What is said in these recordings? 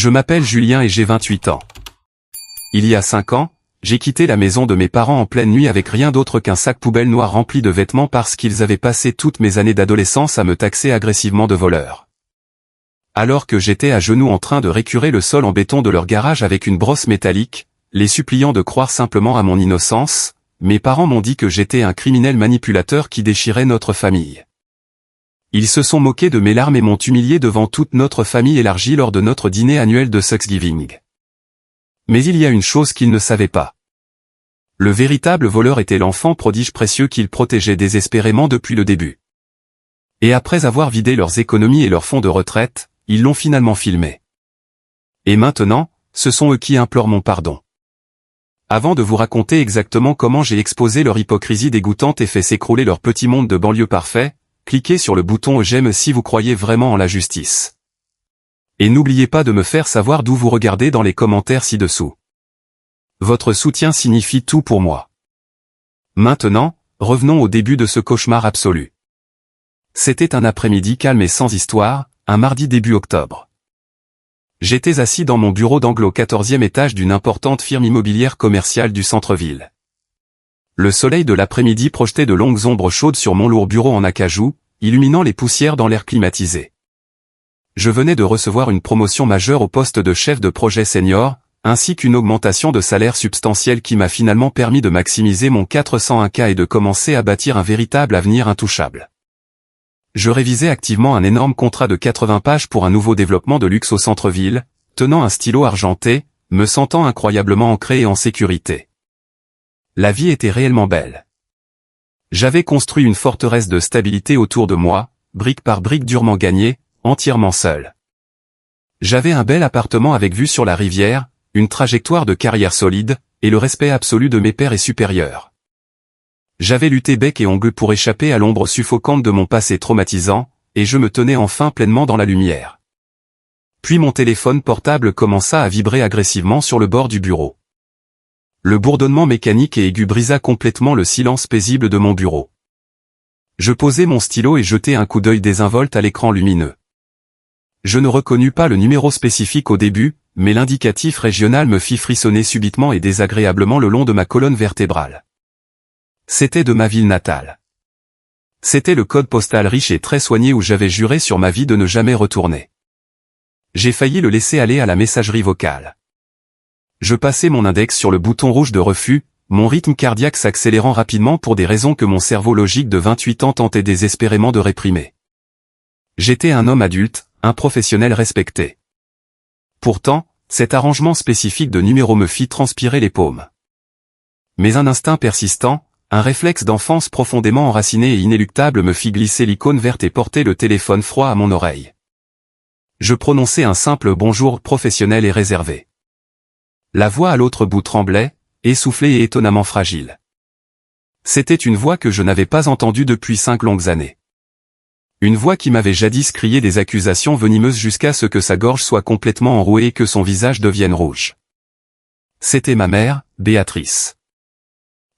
Je m'appelle Julien et j'ai 28 ans. Il y a 5 ans, j'ai quitté la maison de mes parents en pleine nuit avec rien d'autre qu'un sac poubelle noir rempli de vêtements parce qu'ils avaient passé toutes mes années d'adolescence à me taxer agressivement de voleur. Alors que j'étais à genoux en train de récurer le sol en béton de leur garage avec une brosse métallique, les suppliant de croire simplement à mon innocence, mes parents m'ont dit que j'étais un criminel manipulateur qui déchirait notre famille. Ils se sont moqués de mes larmes et m'ont humilié devant toute notre famille élargie lors de notre dîner annuel de Thanksgiving. Mais il y a une chose qu'ils ne savaient pas. Le véritable voleur était l'enfant prodige précieux qu'ils protégeaient désespérément depuis le début. Et après avoir vidé leurs économies et leurs fonds de retraite, ils l'ont finalement filmé. Et maintenant, ce sont eux qui implorent mon pardon. Avant de vous raconter exactement comment j'ai exposé leur hypocrisie dégoûtante et fait s'écrouler leur petit monde de banlieue parfait, cliquez sur le bouton j'aime si vous croyez vraiment en la justice. Et n'oubliez pas de me faire savoir d'où vous regardez dans les commentaires ci-dessous. Votre soutien signifie tout pour moi. Maintenant, revenons au début de ce cauchemar absolu. C'était un après-midi calme et sans histoire, un mardi début octobre. J'étais assis dans mon bureau d'angle au 14e étage d'une importante firme immobilière commerciale du centre-ville. Le soleil de l'après-midi projetait de longues ombres chaudes sur mon lourd bureau en acajou, illuminant les poussières dans l'air climatisé. Je venais de recevoir une promotion majeure au poste de chef de projet senior, ainsi qu'une augmentation de salaire substantielle qui m'a finalement permis de maximiser mon 401K et de commencer à bâtir un véritable avenir intouchable. Je révisais activement un énorme contrat de 80 pages pour un nouveau développement de luxe au centre-ville, tenant un stylo argenté, me sentant incroyablement ancré et en sécurité. La vie était réellement belle. J'avais construit une forteresse de stabilité autour de moi, brique par brique durement gagnée, entièrement seul. J'avais un bel appartement avec vue sur la rivière, une trajectoire de carrière solide, et le respect absolu de mes pairs et supérieurs. J'avais lutté bec et ongles pour échapper à l'ombre suffocante de mon passé traumatisant, et je me tenais enfin pleinement dans la lumière. Puis mon téléphone portable commença à vibrer agressivement sur le bord du bureau. Le bourdonnement mécanique et aigu brisa complètement le silence paisible de mon bureau. Je posai mon stylo et jetai un coup d'œil désinvolte à l'écran lumineux. Je ne reconnus pas le numéro spécifique au début, mais l'indicatif régional me fit frissonner subitement et désagréablement le long de ma colonne vertébrale. C'était de ma ville natale. C'était le code postal riche et très soigné où j'avais juré sur ma vie de ne jamais retourner. J'ai failli le laisser aller à la messagerie vocale. Je passai mon index sur le bouton rouge de refus, mon rythme cardiaque s'accélérant rapidement pour des raisons que mon cerveau logique de 28 ans tentait désespérément de réprimer. J'étais un homme adulte, un professionnel respecté. Pourtant, cet arrangement spécifique de numéros me fit transpirer les paumes. Mais un instinct persistant, un réflexe d'enfance profondément enraciné et inéluctable me fit glisser l'icône verte et porter le téléphone froid à mon oreille. Je prononçai un simple bonjour professionnel et réservé. La voix à l'autre bout tremblait, essoufflée et étonnamment fragile. C'était une voix que je n'avais pas entendue depuis 5 longues années. Une voix qui m'avait jadis crié des accusations venimeuses jusqu'à ce que sa gorge soit complètement enrouée et que son visage devienne rouge. C'était ma mère, Béatrice.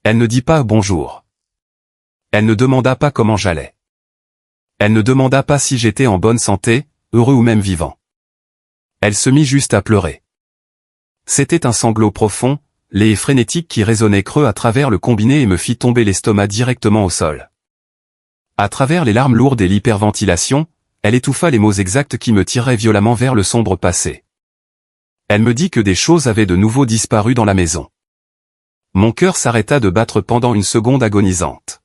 Elle ne dit pas bonjour. Elle ne demanda pas comment j'allais. Elle ne demanda pas si j'étais en bonne santé, heureux ou même vivant. Elle se mit juste à pleurer. C'était un sanglot profond, laid et frénétique qui résonnait creux à travers le combiné et me fit tomber l'estomac directement au sol. À travers les larmes lourdes et l'hyperventilation, elle étouffa les mots exacts qui me tiraient violemment vers le sombre passé. Elle me dit que des choses avaient de nouveau disparu dans la maison. Mon cœur s'arrêta de battre pendant une seconde agonisante.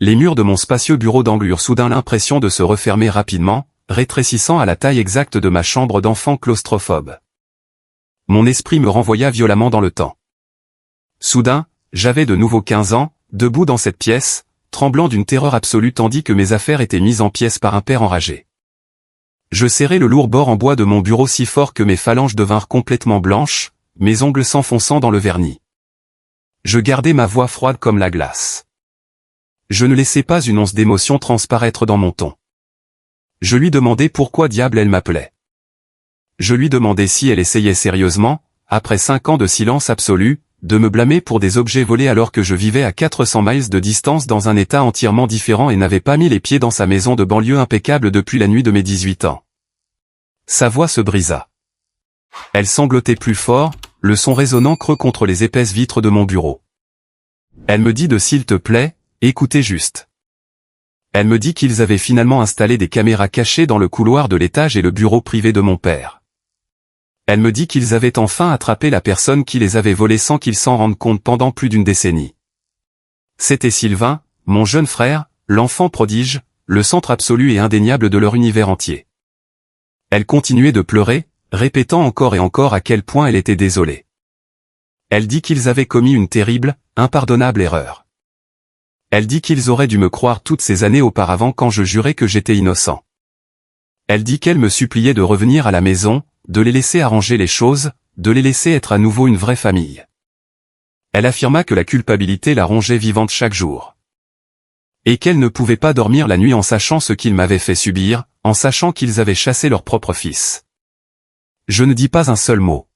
Les murs de mon spacieux bureau d'angle eurent soudain l'impression de se refermer rapidement, rétrécissant à la taille exacte de ma chambre d'enfant claustrophobe. Mon esprit me renvoya violemment dans le temps. Soudain, j'avais de nouveau 15 ans, debout dans cette pièce, tremblant d'une terreur absolue tandis que mes affaires étaient mises en pièces par un père enragé. Je serrai le lourd bord en bois de mon bureau si fort que mes phalanges devinrent complètement blanches, mes ongles s'enfonçant dans le vernis. Je gardai ma voix froide comme la glace. Je ne laissai pas une once d'émotion transparaître dans mon ton. Je lui demandai pourquoi diable elle m'appelait. Je lui demandai si elle essayait sérieusement, après 5 ans de silence absolu, de me blâmer pour des objets volés alors que je vivais à 400 miles de distance dans un état entièrement différent et n'avais pas mis les pieds dans sa maison de banlieue impeccable depuis la nuit de mes 18 ans. Sa voix se brisa. Elle sanglotait plus fort, le son résonnant creux contre les épaisses vitres de mon bureau. Elle me dit de s'il te plaît, écoutez juste. Elle me dit qu'ils avaient finalement installé des caméras cachées dans le couloir de l'étage et le bureau privé de mon père. Elle me dit qu'ils avaient enfin attrapé la personne qui les avait volés sans qu'ils s'en rendent compte pendant plus d'une décennie. C'était Sylvain, mon jeune frère, l'enfant prodige, le centre absolu et indéniable de leur univers entier. Elle continuait de pleurer, répétant encore et encore à quel point elle était désolée. Elle dit qu'ils avaient commis une terrible, impardonnable erreur. Elle dit qu'ils auraient dû me croire toutes ces années auparavant quand je jurais que j'étais innocent. Elle dit qu'elle me suppliait de revenir à la maison, de les laisser arranger les choses, de les laisser être à nouveau une vraie famille. Elle affirma que la culpabilité la rongeait vivante chaque jour. Et qu'elle ne pouvait pas dormir la nuit en sachant ce qu'ils m'avaient fait subir, en sachant qu'ils avaient chassé leur propre fils. Je ne dis pas un seul mot.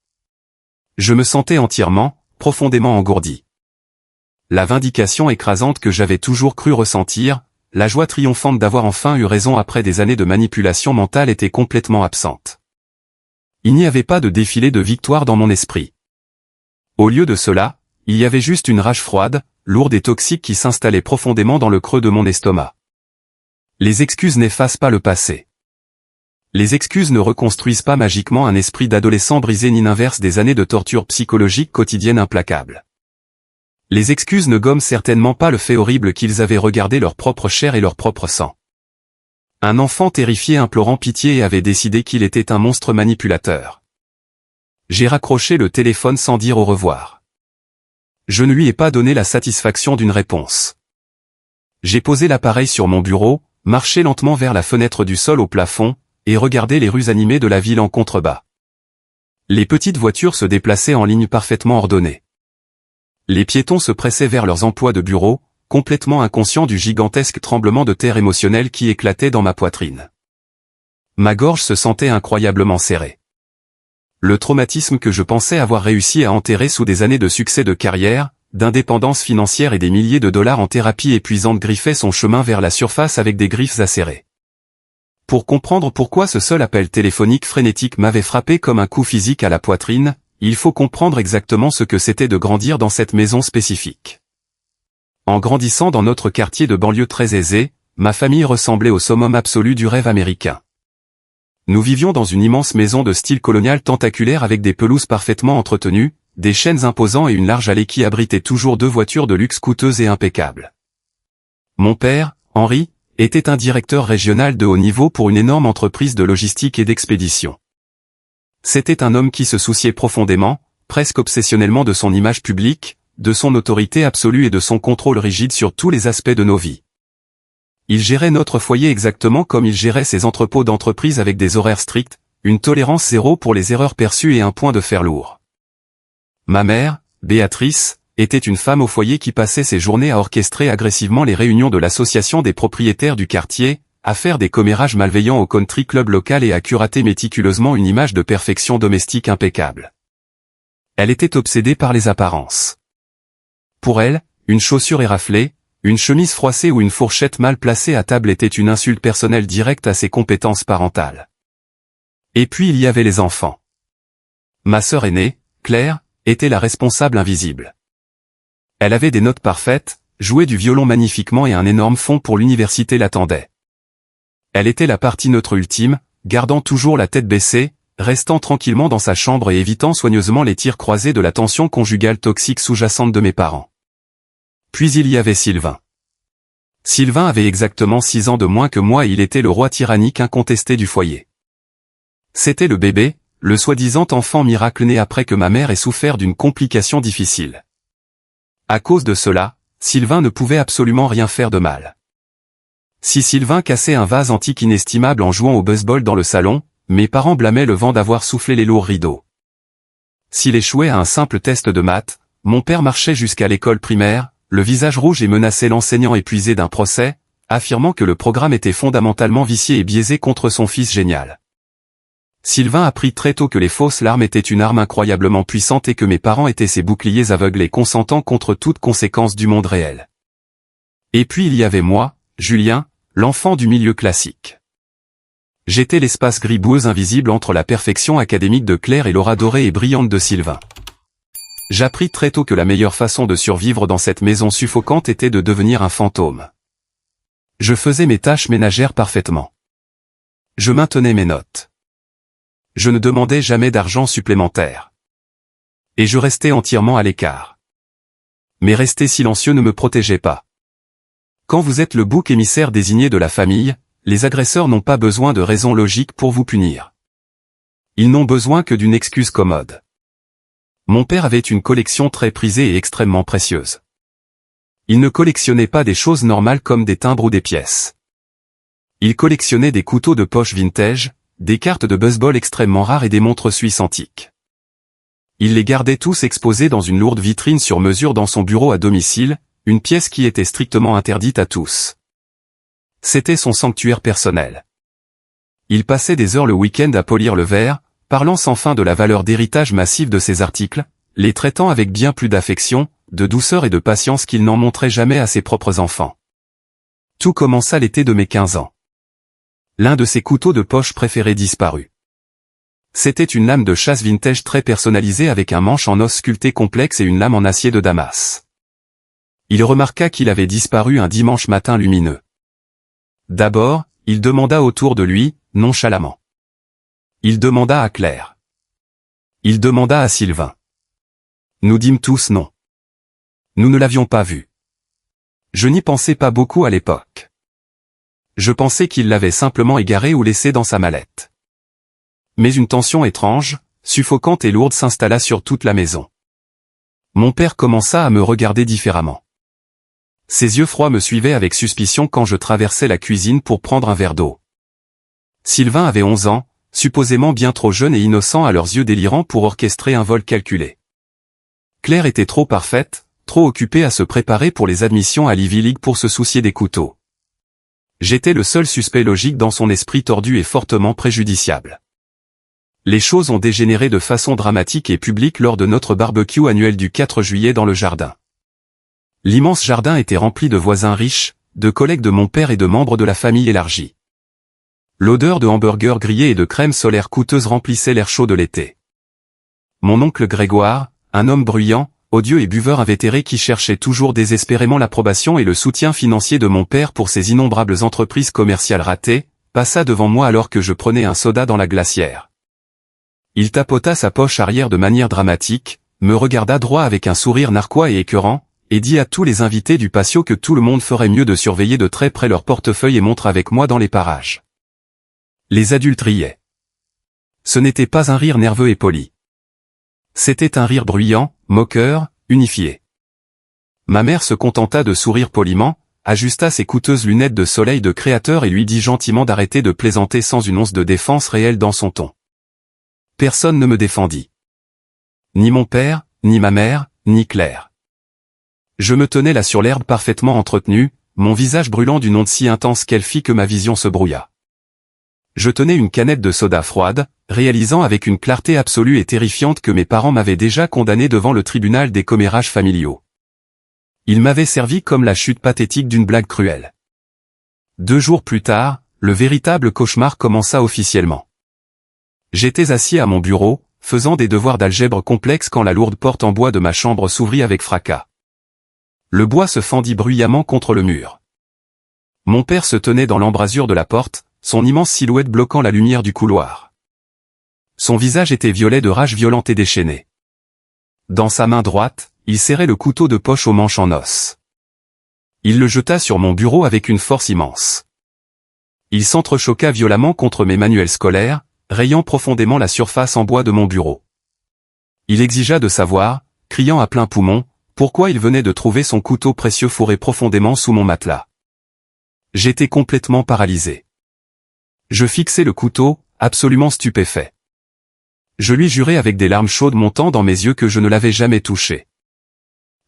Je me sentais entièrement, profondément engourdi. La vindication écrasante que j'avais toujours cru ressentir, la joie triomphante d'avoir enfin eu raison après des années de manipulation mentale était complètement absente. Il n'y avait pas de défilé de victoire dans mon esprit. Au lieu de cela, il y avait juste une rage froide, lourde et toxique qui s'installait profondément dans le creux de mon estomac. Les excuses n'effacent pas le passé. Les excuses ne reconstruisent pas magiquement un esprit d'adolescent brisé ni n'inversent des années de torture psychologique quotidienne implacable. Les excuses ne gomment certainement pas le fait horrible qu'ils avaient regardé leur propre chair et leur propre sang. Un enfant terrifié implorant pitié et avait décidé qu'il était un monstre manipulateur. J'ai raccroché le téléphone sans dire au revoir. Je ne lui ai pas donné la satisfaction d'une réponse. J'ai posé l'appareil sur mon bureau, marché lentement vers la fenêtre du sol au plafond, et regardé les rues animées de la ville en contrebas. Les petites voitures se déplaçaient en ligne parfaitement ordonnée. Les piétons se pressaient vers leurs emplois de bureau, complètement inconscients du gigantesque tremblement de terre émotionnel qui éclatait dans ma poitrine. Ma gorge se sentait incroyablement serrée. Le traumatisme que je pensais avoir réussi à enterrer sous des années de succès de carrière, d'indépendance financière et des milliers de dollars en thérapie épuisante griffait son chemin vers la surface avec des griffes acérées. Pour comprendre pourquoi ce seul appel téléphonique frénétique m'avait frappé comme un coup physique à la poitrine, il faut comprendre exactement ce que c'était de grandir dans cette maison spécifique. En grandissant dans notre quartier de banlieue très aisé, ma famille ressemblait au summum absolu du rêve américain. Nous vivions dans une immense maison de style colonial tentaculaire avec des pelouses parfaitement entretenues, des chênes imposants et une large allée qui abritait toujours 2 voitures de luxe coûteuses et impeccables. Mon père, Henri, était un directeur régional de haut niveau pour une énorme entreprise de logistique et d'expédition. C'était un homme qui se souciait profondément, presque obsessionnellement de son image publique, de son autorité absolue et de son contrôle rigide sur tous les aspects de nos vies. Il gérait notre foyer exactement comme il gérait ses entrepôts d'entreprise avec des horaires stricts, une tolérance zéro pour les erreurs perçues et un point de fer lourd. Ma mère, Béatrice, était une femme au foyer qui passait ses journées à orchestrer agressivement les réunions de l'association des propriétaires du quartier, à faire des commérages malveillants au country club local et à curater méticuleusement une image de perfection domestique impeccable. Elle était obsédée par les apparences. Pour elle, une chaussure éraflée, une chemise froissée ou une fourchette mal placée à table était une insulte personnelle directe à ses compétences parentales. Et puis il y avait les enfants. Ma sœur aînée, Claire, était la responsable invisible. Elle avait des notes parfaites, jouait du violon magnifiquement et un énorme fonds pour l'université l'attendait. Elle était la partie neutre ultime, gardant toujours la tête baissée, restant tranquillement dans sa chambre et évitant soigneusement les tirs croisés de la tension conjugale toxique sous-jacente de mes parents. Puis il y avait Sylvain. Sylvain avait exactement 6 ans de moins que moi et il était le roi tyrannique incontesté du foyer. C'était le bébé, le soi-disant enfant miracle né après que ma mère ait souffert d'une complication difficile. À cause de cela, Sylvain ne pouvait absolument rien faire de mal. Si Sylvain cassait un vase antique inestimable en jouant au baseball dans le salon, mes parents blâmaient le vent d'avoir soufflé les lourds rideaux. S'il échouait à un simple test de maths, mon père marchait jusqu'à l'école primaire, le visage rouge et menaçait l'enseignant épuisé d'un procès, affirmant que le programme était fondamentalement vicié et biaisé contre son fils génial. Sylvain apprit très tôt que les fausses larmes étaient une arme incroyablement puissante et que mes parents étaient ses boucliers aveugles et consentants contre toute conséquence du monde réel. Et puis il y avait moi, Julien, l'enfant du milieu classique. J'étais l'espace gris-boueux invisible entre la perfection académique de Claire et l'aura dorée et brillante de Sylvain. J'appris très tôt que la meilleure façon de survivre dans cette maison suffocante était de devenir un fantôme. Je faisais mes tâches ménagères parfaitement. Je maintenais mes notes. Je ne demandais jamais d'argent supplémentaire. Et je restais entièrement à l'écart. Mais rester silencieux ne me protégeait pas. Quand vous êtes le bouc émissaire désigné de la famille, les agresseurs n'ont pas besoin de raisons logiques pour vous punir. Ils n'ont besoin que d'une excuse commode. Mon père avait une collection très prisée et extrêmement précieuse. Il ne collectionnait pas des choses normales comme des timbres ou des pièces. Il collectionnait des couteaux de poche vintage, des cartes de baseball extrêmement rares et des montres suisses antiques. Il les gardait tous exposés dans une lourde vitrine sur mesure dans son bureau à domicile, une pièce qui était strictement interdite à tous. C'était son sanctuaire personnel. Il passait des heures le week-end à polir le verre, parlant sans fin de la valeur d'héritage massif de ses articles, les traitant avec bien plus d'affection, de douceur et de patience qu'il n'en montrait jamais à ses propres enfants. Tout commença l'été de mes 15 ans. L'un de ses couteaux de poche préférés disparut. C'était une lame de chasse vintage très personnalisée avec un manche en os sculpté complexe et une lame en acier de Damas. Il remarqua qu'il avait disparu un dimanche matin lumineux. D'abord, il demanda autour de lui, nonchalamment. Il demanda à Claire. Il demanda à Sylvain. Nous dîmes tous non. Nous ne l'avions pas vu. Je n'y pensais pas beaucoup à l'époque. Je pensais qu'il l'avait simplement égaré ou laissé dans sa mallette. Mais une tension étrange, suffocante et lourde s'installa sur toute la maison. Mon père commença à me regarder différemment. Ses yeux froids me suivaient avec suspicion quand je traversais la cuisine pour prendre un verre d'eau. Sylvain avait 11 ans, supposément bien trop jeune et innocent à leurs yeux délirants pour orchestrer un vol calculé. Claire était trop parfaite, trop occupée à se préparer pour les admissions à l'Ivy League pour se soucier des couteaux. J'étais le seul suspect logique dans son esprit tordu et fortement préjudiciable. Les choses ont dégénéré de façon dramatique et publique lors de notre barbecue annuel du 4 juillet dans le jardin. L'immense jardin était rempli de voisins riches, de collègues de mon père et de membres de la famille élargie. L'odeur de hamburgers grillés et de crème solaire coûteuse remplissait l'air chaud de l'été. Mon oncle Grégoire, un homme bruyant, odieux et buveur invétéré qui cherchait toujours désespérément l'approbation et le soutien financier de mon père pour ses innombrables entreprises commerciales ratées, passa devant moi alors que je prenais un soda dans la glacière. Il tapota sa poche arrière de manière dramatique, me regarda droit avec un sourire narquois et écœurant, et dit à tous les invités du patio que tout le monde ferait mieux de surveiller de très près leur portefeuille et montre avec moi dans les parages. Les adultes riaient. Ce n'était pas un rire nerveux et poli. C'était un rire bruyant, moqueur, unifié. Ma mère se contenta de sourire poliment, ajusta ses coûteuses lunettes de soleil de créateur et lui dit gentiment d'arrêter de plaisanter sans une once de défense réelle dans son ton. Personne ne me défendit. Ni mon père, ni ma mère, ni Claire. Je me tenais là sur l'herbe parfaitement entretenue, mon visage brûlant d'une onde si intense qu'elle fit que ma vision se brouilla. Je tenais une canette de soda froide, réalisant avec une clarté absolue et terrifiante que mes parents m'avaient déjà condamné devant le tribunal des commérages familiaux. Ils m'avaient servi comme la chute pathétique d'une blague cruelle. 2 jours plus tard, le véritable cauchemar commença officiellement. J'étais assis à mon bureau, faisant des devoirs d'algèbre complexes quand la lourde porte en bois de ma chambre s'ouvrit avec fracas. Le bois se fendit bruyamment contre le mur. Mon père se tenait dans l'embrasure de la porte, son immense silhouette bloquant la lumière du couloir. Son visage était violet de rage violente et déchaînée. Dans sa main droite, il serrait le couteau de poche au manche en os. Il le jeta sur mon bureau avec une force immense. Il s'entrechoqua violemment contre mes manuels scolaires, rayant profondément la surface en bois de mon bureau. Il exigea de savoir, criant à plein poumon, pourquoi il venait de trouver son couteau précieux fourré profondément sous mon matelas. J'étais complètement paralysé. Je fixai le couteau, absolument stupéfait. Je lui jurai avec des larmes chaudes montant dans mes yeux que je ne l'avais jamais touché.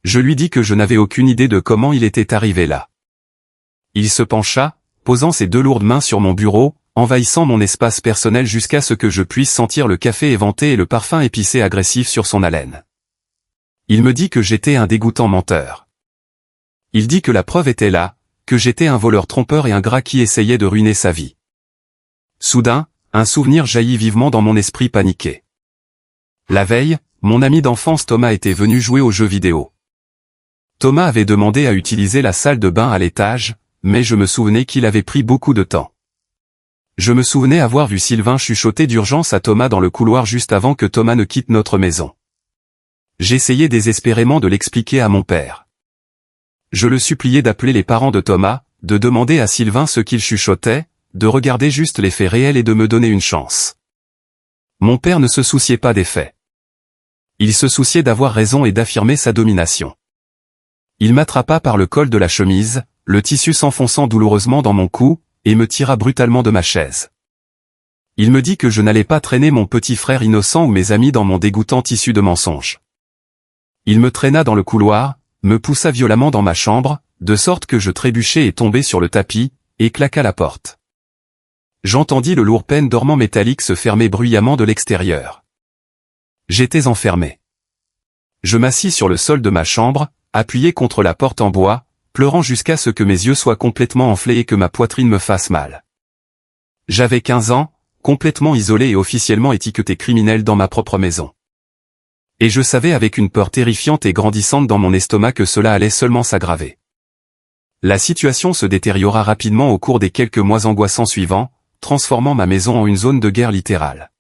Je lui dis que je n'avais aucune idée de comment il était arrivé là. Il se pencha, posant ses 2 lourdes mains sur mon bureau, envahissant mon espace personnel jusqu'à ce que je puisse sentir le café éventé et le parfum épicé agressif sur son haleine. Il me dit que j'étais un dégoûtant menteur. Il dit que la preuve était là, que j'étais un voleur trompeur et ingrat qui essayait de ruiner sa vie. Soudain, un souvenir jaillit vivement dans mon esprit paniqué. La veille, mon ami d'enfance Thomas était venu jouer aux jeux vidéo. Thomas avait demandé à utiliser la salle de bain à l'étage, mais je me souvenais qu'il avait pris beaucoup de temps. Je me souvenais avoir vu Sylvain chuchoter d'urgence à Thomas dans le couloir juste avant que Thomas ne quitte notre maison. J'essayais désespérément de l'expliquer à mon père. Je le suppliais d'appeler les parents de Thomas, de demander à Sylvain ce qu'il chuchotait, de regarder juste les faits réels et de me donner une chance. Mon père ne se souciait pas des faits. Il se souciait d'avoir raison et d'affirmer sa domination. Il m'attrapa par le col de la chemise, le tissu s'enfonçant douloureusement dans mon cou, et me tira brutalement de ma chaise. Il me dit que je n'allais pas traîner mon petit frère innocent ou mes amis dans mon dégoûtant tissu de mensonges. Il me traîna dans le couloir, me poussa violemment dans ma chambre, de sorte que je trébuchai et tombai sur le tapis, et claqua la porte. J'entendis le lourd pendorment métallique se fermer bruyamment de l'extérieur. J'étais enfermé. Je m'assis sur le sol de ma chambre, appuyé contre la porte en bois, pleurant jusqu'à ce que mes yeux soient complètement enflés et que ma poitrine me fasse mal. J'avais 15 ans, complètement isolé et officiellement étiqueté criminel dans ma propre maison. Et je savais avec une peur terrifiante et grandissante dans mon estomac que cela allait seulement s'aggraver. La situation se détériora rapidement au cours des quelques mois angoissants suivants, transformant ma maison en une zone de guerre littérale.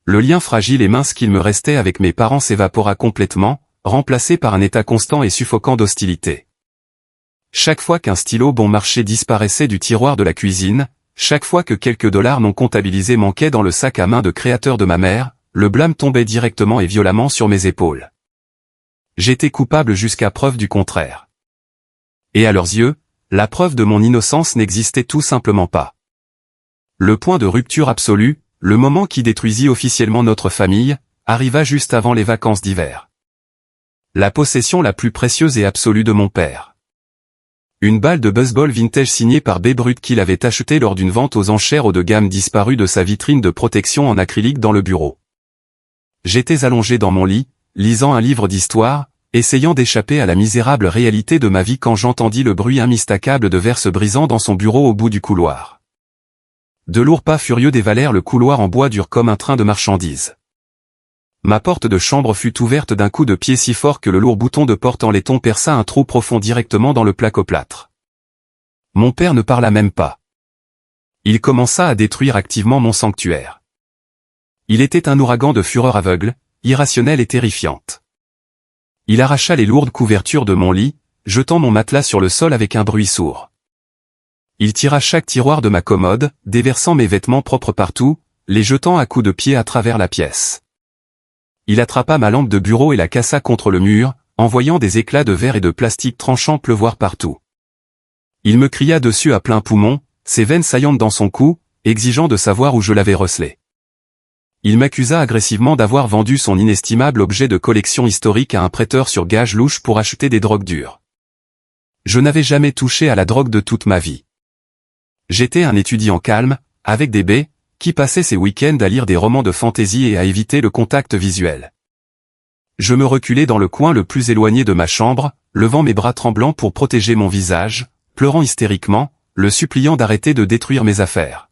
Le lien fragile et mince qu'il me restait avec mes parents s'évapora complètement, remplacé par un état constant et suffocant d'hostilité. Chaque fois qu'un stylo bon marché disparaissait du tiroir de la cuisine, chaque fois que quelques dollars non comptabilisés manquaient dans le sac à main de créateur de ma mère, le blâme tombait directement et violemment sur mes épaules. J'étais coupable jusqu'à preuve du contraire. Et à leurs yeux, la preuve de mon innocence n'existait tout simplement pas. Le point de rupture absolue, le moment qui détruisit officiellement notre famille, arriva juste avant les vacances d'hiver. La possession la plus précieuse et absolue de mon père. Une balle de baseball vintage signée par Babe Ruth qu'il avait achetée lors d'une vente aux enchères haut de gamme disparue de sa vitrine de protection en acrylique dans le bureau. J'étais allongé dans mon lit, lisant un livre d'histoire, essayant d'échapper à la misérable réalité de ma vie quand j'entendis le bruit immistakable de verre se brisant dans son bureau au bout du couloir. De lourds pas furieux dévalèrent le couloir en bois dur comme un train de marchandises. Ma porte de chambre fut ouverte d'un coup de pied si fort que le lourd bouton de porte en laiton perça un trou profond directement dans le placo-plâtre. Mon père ne parla même pas. Il commença à détruire activement mon sanctuaire. Il était un ouragan de fureur aveugle, irrationnelle et terrifiante. Il arracha les lourdes couvertures de mon lit, jetant mon matelas sur le sol avec un bruit sourd. Il tira chaque tiroir de ma commode, déversant mes vêtements propres partout, les jetant à coups de pied à travers la pièce. Il attrapa ma lampe de bureau et la cassa contre le mur, envoyant des éclats de verre et de plastique tranchant pleuvoir partout. Il me cria dessus à plein poumon, ses veines saillantes dans son cou, exigeant de savoir où je l'avais recelé. Il m'accusa agressivement d'avoir vendu son inestimable objet de collection historique à un prêteur sur gage louche pour acheter des drogues dures. Je n'avais jamais touché à la drogue de toute ma vie. J'étais un étudiant calme, avec des baies, qui passait ses week-ends à lire des romans de fantaisie et à éviter le contact visuel. Je me reculai dans le coin le plus éloigné de ma chambre, levant mes bras tremblants pour protéger mon visage, pleurant hystériquement, le suppliant d'arrêter de détruire mes affaires.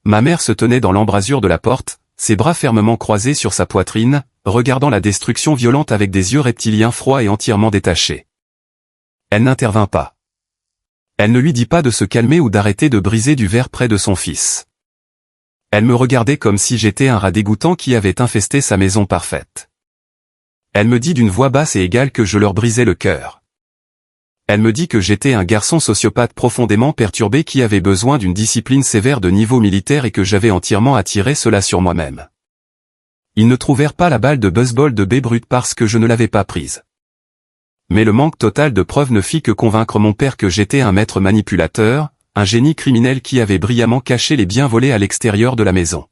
Ma mère se tenait dans l'embrasure de la porte, ses bras fermement croisés sur sa poitrine, regardant la destruction violente avec des yeux reptiliens froids et entièrement détachés. Elle n'intervint pas. Elle ne lui dit pas de se calmer ou d'arrêter de briser du verre près de son fils. Elle me regardait comme si j'étais un rat dégoûtant qui avait infesté sa maison parfaite. Elle me dit d'une voix basse et égale que je leur brisais le cœur. Elle me dit que j'étais un garçon sociopathe profondément perturbé qui avait besoin d'une discipline sévère de niveau militaire et que j'avais entièrement attiré cela sur moi-même. Ils ne trouvèrent pas la balle de baseball de Babe Ruth parce que je ne l'avais pas prise. Mais le manque total de preuves ne fit que convaincre mon père que j'étais un maître manipulateur, un génie criminel qui avait brillamment caché les biens volés à l'extérieur de la maison.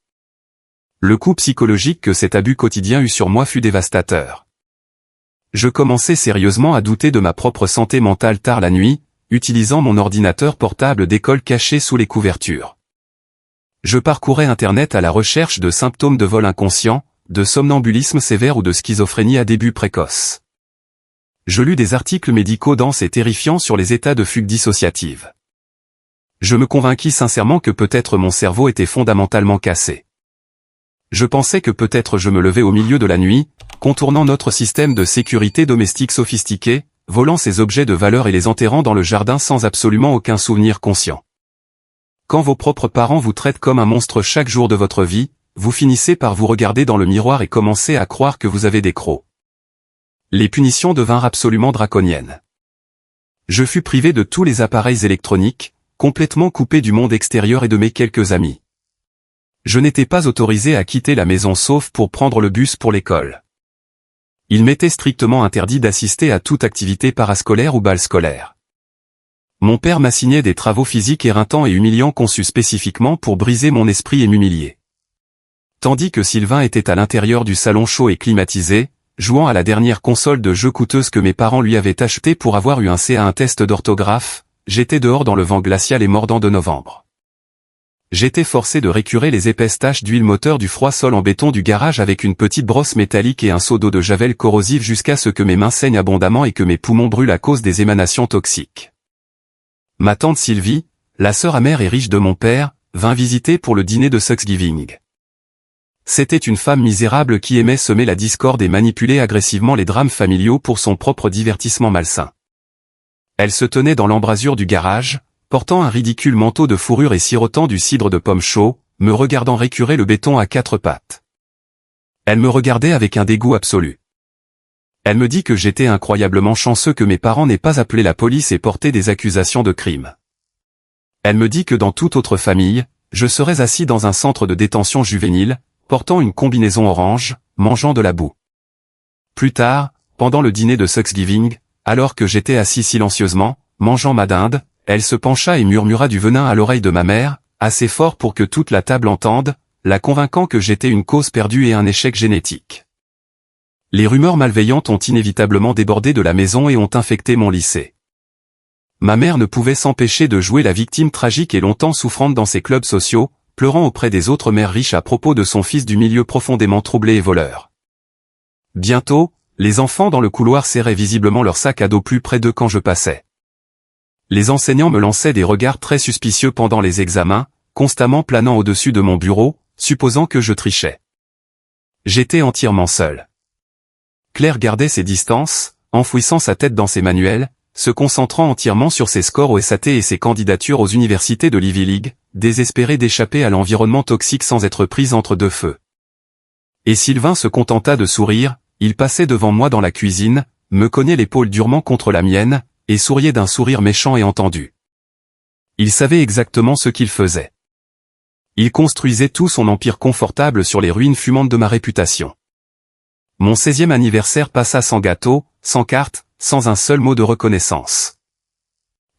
Le coup psychologique que cet abus quotidien eut sur moi fut dévastateur. Je commençais sérieusement à douter de ma propre santé mentale tard la nuit, utilisant mon ordinateur portable d'école caché sous les couvertures. Je parcourais Internet à la recherche de symptômes de vol inconscient, de somnambulisme sévère ou de schizophrénie à début précoce. Je lus des articles médicaux denses et terrifiants sur les états de fugue dissociative. Je me convainquis sincèrement que peut-être mon cerveau était fondamentalement cassé. Je pensais que peut-être je me levais au milieu de la nuit, contournant notre système de sécurité domestique sophistiqué, volant ces objets de valeur et les enterrant dans le jardin sans absolument aucun souvenir conscient. Quand vos propres parents vous traitent comme un monstre chaque jour de votre vie, vous finissez par vous regarder dans le miroir et commencez à croire que vous avez des crocs. Les punitions devinrent absolument draconiennes. Je fus privé de tous les appareils électroniques, complètement coupé du monde extérieur et de mes quelques amis. Je n'étais pas autorisé à quitter la maison sauf pour prendre le bus pour l'école. Il m'était strictement interdit d'assister à toute activité parascolaire ou bal scolaire. Mon père m'assignait des travaux physiques éreintants et humiliants conçus spécifiquement pour briser mon esprit et m'humilier. Tandis que Sylvain était à l'intérieur du salon chaud et climatisé, jouant à la dernière console de jeux coûteuse que mes parents lui avaient achetée pour avoir eu un C à un test d'orthographe, j'étais dehors dans le vent glacial et mordant de novembre. J'étais forcé de récurer les épaisses taches d'huile moteur du froid sol en béton du garage avec une petite brosse métallique et un seau d'eau de javel corrosive jusqu'à ce que mes mains saignent abondamment et que mes poumons brûlent à cause des émanations toxiques. Ma tante Sylvie, la sœur amère et riche de mon père, vint visiter pour le dîner de Thanksgiving. C'était une femme misérable qui aimait semer la discorde et manipuler agressivement les drames familiaux pour son propre divertissement malsain. Elle se tenait dans l'embrasure du garage, portant un ridicule manteau de fourrure et sirotant du cidre de pomme chaud, me regardant récurer le béton à quatre pattes. Elle me regardait avec un dégoût absolu. Elle me dit que j'étais incroyablement chanceux que mes parents n'aient pas appelé la police et porté des accusations de crime. Elle me dit que dans toute autre famille, je serais assis dans un centre de détention juvénile, portant une combinaison orange, mangeant de la boue. Plus tard, pendant le dîner de Thanksgiving, alors que j'étais assis silencieusement, mangeant ma dinde, elle se pencha et murmura du venin à l'oreille de ma mère, assez fort pour que toute la table entende, la convainquant que j'étais une cause perdue et un échec génétique. Les rumeurs malveillantes ont inévitablement débordé de la maison et ont infecté mon lycée. Ma mère ne pouvait s'empêcher de jouer la victime tragique et longtemps souffrante dans ses clubs sociaux, pleurant auprès des autres mères riches à propos de son fils du milieu profondément troublé et voleur. Bientôt, les enfants dans le couloir serraient visiblement leur sac à dos plus près d'eux quand je passais. Les enseignants me lançaient des regards très suspicieux pendant les examens, constamment planant au-dessus de mon bureau, supposant que je trichais. J'étais entièrement seul. Claire gardait ses distances, enfouissant sa tête dans ses manuels, se concentrant entièrement sur ses scores au SAT et ses candidatures aux universités de l'Ivy League, désespérée d'échapper à l'environnement toxique sans être prise entre deux feux. Et Sylvain se contenta de sourire, il passait devant moi dans la cuisine, me cognait l'épaule durement contre la mienne, et souriait d'un sourire méchant et entendu. Il savait exactement ce qu'il faisait. Il construisait tout son empire confortable sur les ruines fumantes de ma réputation. Mon 16e anniversaire passa sans gâteau, sans carte, sans un seul mot de reconnaissance.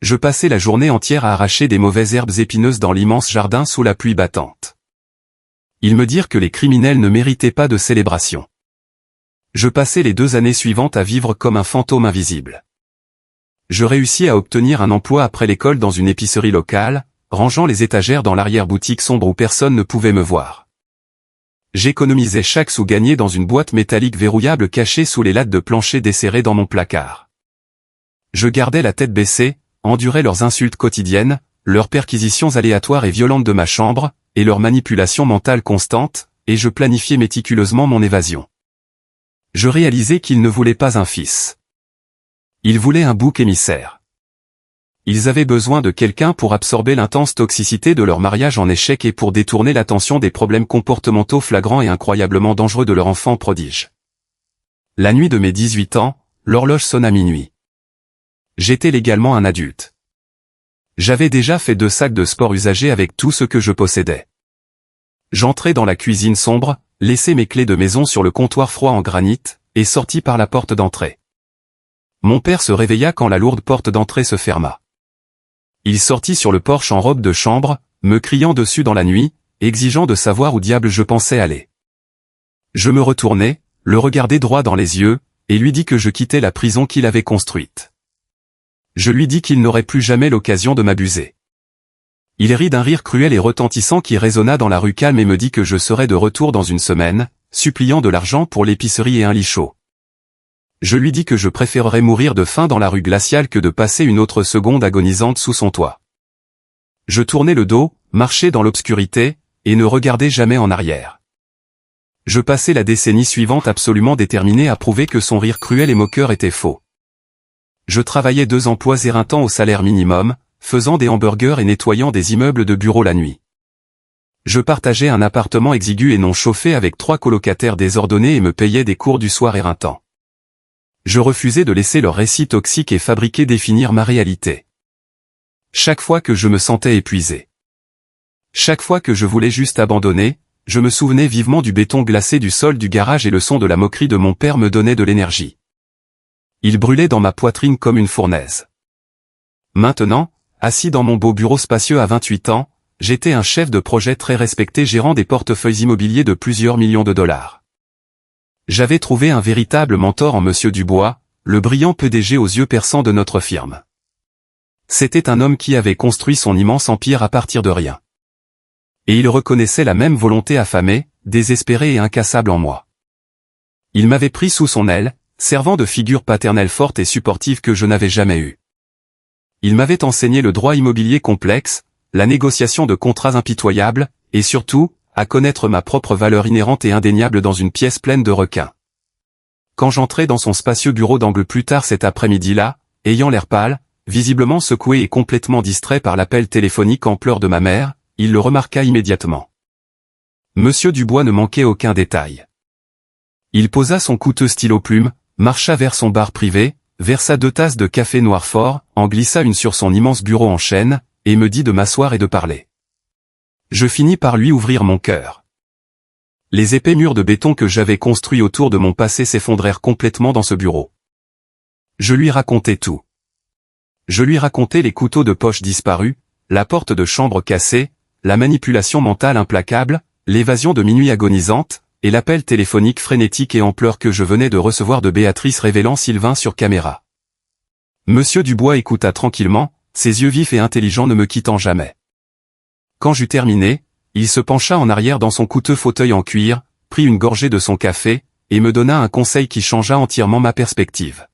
Je passai la journée entière à arracher des mauvaises herbes épineuses dans l'immense jardin sous la pluie battante. Ils me dirent que les criminels ne méritaient pas de célébration. Je passai les 2 années suivantes à vivre comme un fantôme invisible. Je réussis à obtenir un emploi après l'école dans une épicerie locale, rangeant les étagères dans l'arrière-boutique sombre où personne ne pouvait me voir. J'économisais chaque sou gagné dans une boîte métallique verrouillable cachée sous les lattes de plancher desserrées dans mon placard. Je gardais la tête baissée, endurais leurs insultes quotidiennes, leurs perquisitions aléatoires et violentes de ma chambre, et leurs manipulations mentales constantes, et je planifiais méticuleusement mon évasion. Je réalisais qu'ils ne voulaient pas un fils. Ils voulaient un bouc émissaire. Ils avaient besoin de quelqu'un pour absorber l'intense toxicité de leur mariage en échec et pour détourner l'attention des problèmes comportementaux flagrants et incroyablement dangereux de leur enfant prodige. La nuit de mes 18 ans, l'horloge sonna minuit. J'étais légalement un adulte. J'avais déjà fait 2 sacs de sport usagés avec tout ce que je possédais. J'entrai dans la cuisine sombre, laissai mes clés de maison sur le comptoir froid en granit, et sortis par la porte d'entrée. Mon père se réveilla quand la lourde porte d'entrée se ferma. Il sortit sur le porche en robe de chambre, me criant dessus dans la nuit, exigeant de savoir où diable je pensais aller. Je me retournai, le regardai droit dans les yeux, et lui dis que je quittais la prison qu'il avait construite. Je lui dis qu'il n'aurait plus jamais l'occasion de m'abuser. Il rit d'un rire cruel et retentissant qui résonna dans la rue calme et me dit que je serais de retour dans une semaine, suppliant de l'argent pour l'épicerie et un lit chaud. Je lui dis que je préférerais mourir de faim dans la rue glaciale que de passer une autre seconde agonisante sous son toit. Je tournais le dos, marchais dans l'obscurité, et ne regardais jamais en arrière. Je passais la décennie suivante absolument déterminé à prouver que son rire cruel et moqueur était faux. Je travaillais 2 emplois éreintants au salaire minimum, faisant des hamburgers et nettoyant des immeubles de bureaux la nuit. Je partageais un appartement exigu et non chauffé avec 3 colocataires désordonnés et me payais des cours du soir éreintants. Je refusais de laisser leurs récits toxiques et fabriqués définir ma réalité. Chaque fois que je me sentais épuisé. Chaque fois que je voulais juste abandonner, je me souvenais vivement du béton glacé du sol du garage et le son de la moquerie de mon père me donnait de l'énergie. Il brûlait dans ma poitrine comme une fournaise. Maintenant, assis dans mon beau bureau spacieux à 28 ans, j'étais un chef de projet très respecté gérant des portefeuilles immobiliers de plusieurs millions de dollars. J'avais trouvé un véritable mentor en Monsieur Dubois, le brillant PDG aux yeux perçants de notre firme. C'était un homme qui avait construit son immense empire à partir de rien. Et il reconnaissait la même volonté affamée, désespérée et incassable en moi. Il m'avait pris sous son aile, servant de figure paternelle forte et supportive que je n'avais jamais eue. Il m'avait enseigné le droit immobilier complexe, la négociation de contrats impitoyables, et surtout, à connaître ma propre valeur inhérente et indéniable dans une pièce pleine de requins. Quand j'entrai dans son spacieux bureau d'angle plus tard cet après-midi-là, ayant l'air pâle, visiblement secoué et complètement distrait par l'appel téléphonique en pleurs de ma mère, il le remarqua immédiatement. Monsieur Dubois ne manquait aucun détail. Il posa son coûteux stylo-plume, marcha vers son bar privé, versa 2 tasses de café noir fort, en glissa une sur son immense bureau en chêne, et me dit de m'asseoir et de parler. Je finis par lui ouvrir mon cœur. Les épais murs de béton que j'avais construits autour de mon passé s'effondrèrent complètement dans ce bureau. Je lui racontai tout. Je lui racontai les couteaux de poche disparus, la porte de chambre cassée, la manipulation mentale implacable, l'évasion de minuit agonisante, et l'appel téléphonique frénétique et en pleurs que je venais de recevoir de Béatrice révélant Sylvain sur caméra. Monsieur Dubois écouta tranquillement, ses yeux vifs et intelligents ne me quittant jamais. Quand j'eus terminé, il se pencha en arrière dans son coûteux fauteuil en cuir, prit une gorgée de son café, et me donna un conseil qui changea entièrement ma perspective.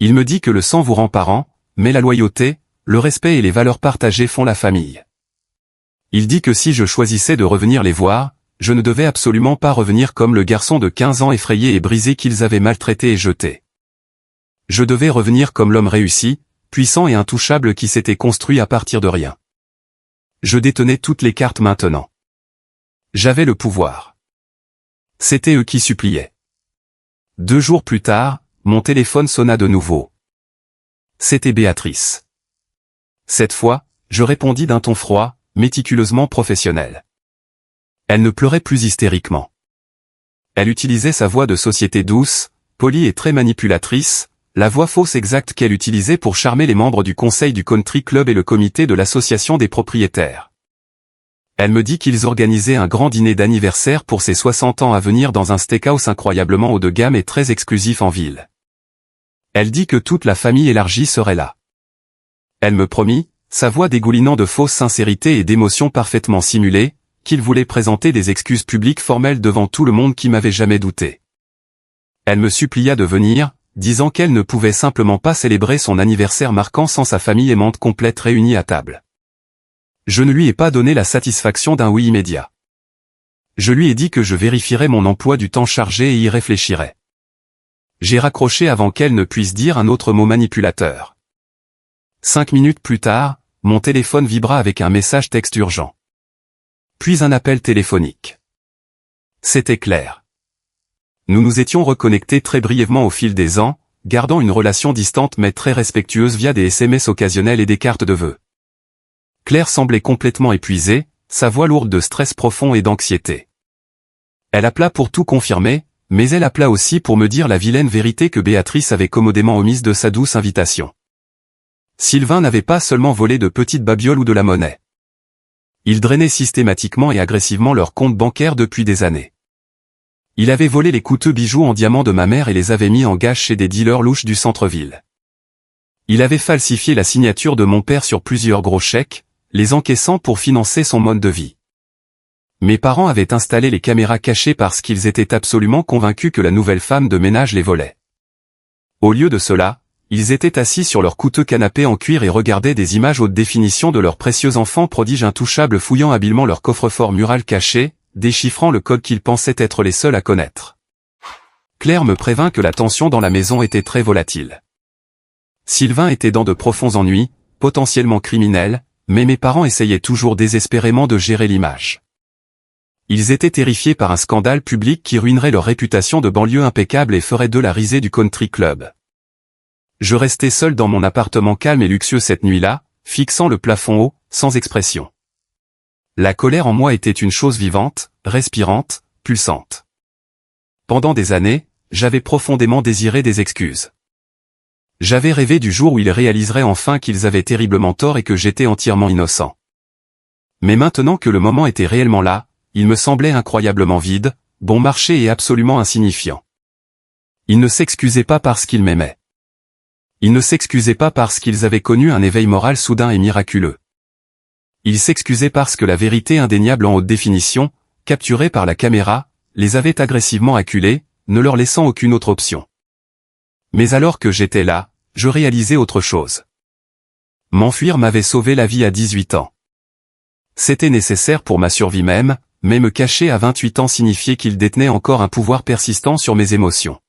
Il me dit que le sang vous rend parent, mais la loyauté, le respect et les valeurs partagées font la famille. Il dit que si je choisissais de revenir les voir, je ne devais absolument pas revenir comme le garçon de 15 ans effrayé et brisé qu'ils avaient maltraité et jeté. Je devais revenir comme l'homme réussi, puissant et intouchable qui s'était construit à partir de rien. Je détenais toutes les cartes maintenant. J'avais le pouvoir. C'était eux qui suppliaient. 2 jours plus tard, mon téléphone sonna de nouveau. C'était Béatrice. Cette fois, je répondis d'un ton froid, méticuleusement professionnel. Elle ne pleurait plus hystériquement. Elle utilisait sa voix de société douce, polie et très manipulatrice, la voix fausse exacte qu'elle utilisait pour charmer les membres du conseil du country club et le comité de l'association des propriétaires. Elle me dit qu'ils organisaient un grand dîner d'anniversaire pour ses 60 ans à venir dans un steakhouse incroyablement haut de gamme et très exclusif en ville. Elle dit que toute la famille élargie serait là. Elle me promit, sa voix dégoulinant de fausse sincérité et d'émotions parfaitement simulées, qu'il voulait présenter des excuses publiques formelles devant tout le monde qui m'avait jamais douté. Elle me supplia de venir, disant qu'elle ne pouvait simplement pas célébrer son anniversaire marquant sans sa famille aimante complète réunie à table. Je ne lui ai pas donné la satisfaction d'un oui immédiat. Je lui ai dit que je vérifierais mon emploi du temps chargé et y réfléchirais. J'ai raccroché avant qu'elle ne puisse dire un autre mot manipulateur. 5 minutes plus tard, mon téléphone vibra avec un message texte urgent. Puis un appel téléphonique. C'était Claire. Nous nous étions reconnectés très brièvement au fil des ans, gardant une relation distante mais très respectueuse via des SMS occasionnels et des cartes de vœux. Claire semblait complètement épuisée, sa voix lourde de stress profond et d'anxiété. Elle appela pour tout confirmer, mais elle appela aussi pour me dire la vilaine vérité que Béatrice avait commodément omise de sa douce invitation. Sylvain n'avait pas seulement volé de petites babioles ou de la monnaie. Il drainait systématiquement et agressivement leurs comptes bancaires depuis des années. Il avait volé les coûteux bijoux en diamant de ma mère et les avait mis en gage chez des dealers louches du centre-ville. Il avait falsifié la signature de mon père sur plusieurs gros chèques, les encaissant pour financer son mode de vie. Mes parents avaient installé les caméras cachées parce qu'ils étaient absolument convaincus que la nouvelle femme de ménage les volait. Au lieu de cela, Ils étaient assis sur leur coûteux canapé en cuir et regardaient des images haute définition de leurs précieux enfants prodiges intouchables fouillant habilement leur coffre-fort mural caché, déchiffrant le code qu'ils pensaient être les seuls à connaître. Claire me prévint que la tension dans la maison était très volatile. Sylvain était dans de profonds ennuis, potentiellement criminels, mais mes parents essayaient toujours désespérément de gérer l'image. Ils étaient terrifiés par un scandale public qui ruinerait leur réputation de banlieue impeccable et ferait d'eux la risée du country club. Je restais seul dans mon appartement calme et luxueux cette nuit-là, fixant le plafond haut, sans expression. La colère en moi était une chose vivante, respirante, pulsante. Pendant des années, j'avais profondément désiré des excuses. J'avais rêvé du jour où ils réaliseraient enfin qu'ils avaient terriblement tort et que j'étais entièrement innocent. Mais maintenant que le moment était réellement là, il me semblait incroyablement vide, bon marché et absolument insignifiant. Ils ne s'excusaient pas parce qu'ils m'aimaient. Ils ne s'excusaient pas parce qu'ils avaient connu un éveil moral soudain et miraculeux. Ils s'excusaient parce que la vérité indéniable en haute définition, capturée par la caméra, les avait agressivement acculés, ne leur laissant aucune autre option. Mais alors que j'étais là, je réalisais autre chose. M'enfuir m'avait sauvé la vie à 18 ans. C'était nécessaire pour ma survie même, mais me cacher à 28 ans signifiait qu'il détenait encore un pouvoir persistant sur mes émotions.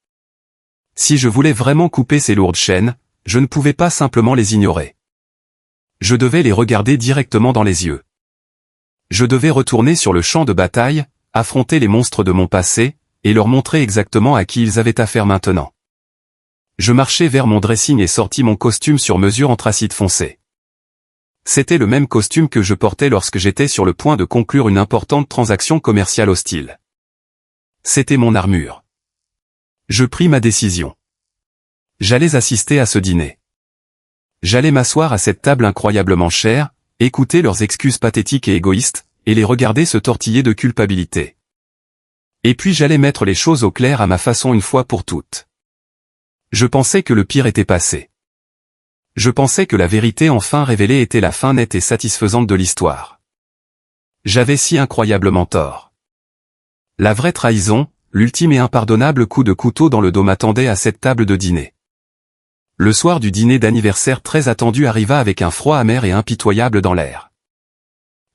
Si je voulais vraiment couper ces lourdes chaînes, je ne pouvais pas simplement les ignorer. Je devais les regarder directement dans les yeux. Je devais retourner sur le champ de bataille, affronter les monstres de mon passé, et leur montrer exactement à qui ils avaient affaire maintenant. Je marchai vers mon dressing et sortis mon costume sur mesure anthracite foncé. C'était le même costume que je portais lorsque j'étais sur le point de conclure une importante transaction commerciale hostile. C'était mon armure. Je pris ma décision. J'allais assister à ce dîner. J'allais m'asseoir à cette table incroyablement chère, écouter leurs excuses pathétiques et égoïstes, et les regarder se tortiller de culpabilité. Et puis j'allais mettre les choses au clair à ma façon une fois pour toutes. Je pensais que le pire était passé. Je pensais que la vérité enfin révélée était la fin nette et satisfaisante de l'histoire. J'avais si incroyablement tort. La vraie trahison, l'ultime et impardonnable coup de couteau dans le dos m'attendait à cette table de dîner. Le soir du dîner d'anniversaire très attendu arriva avec un froid amer et impitoyable dans l'air.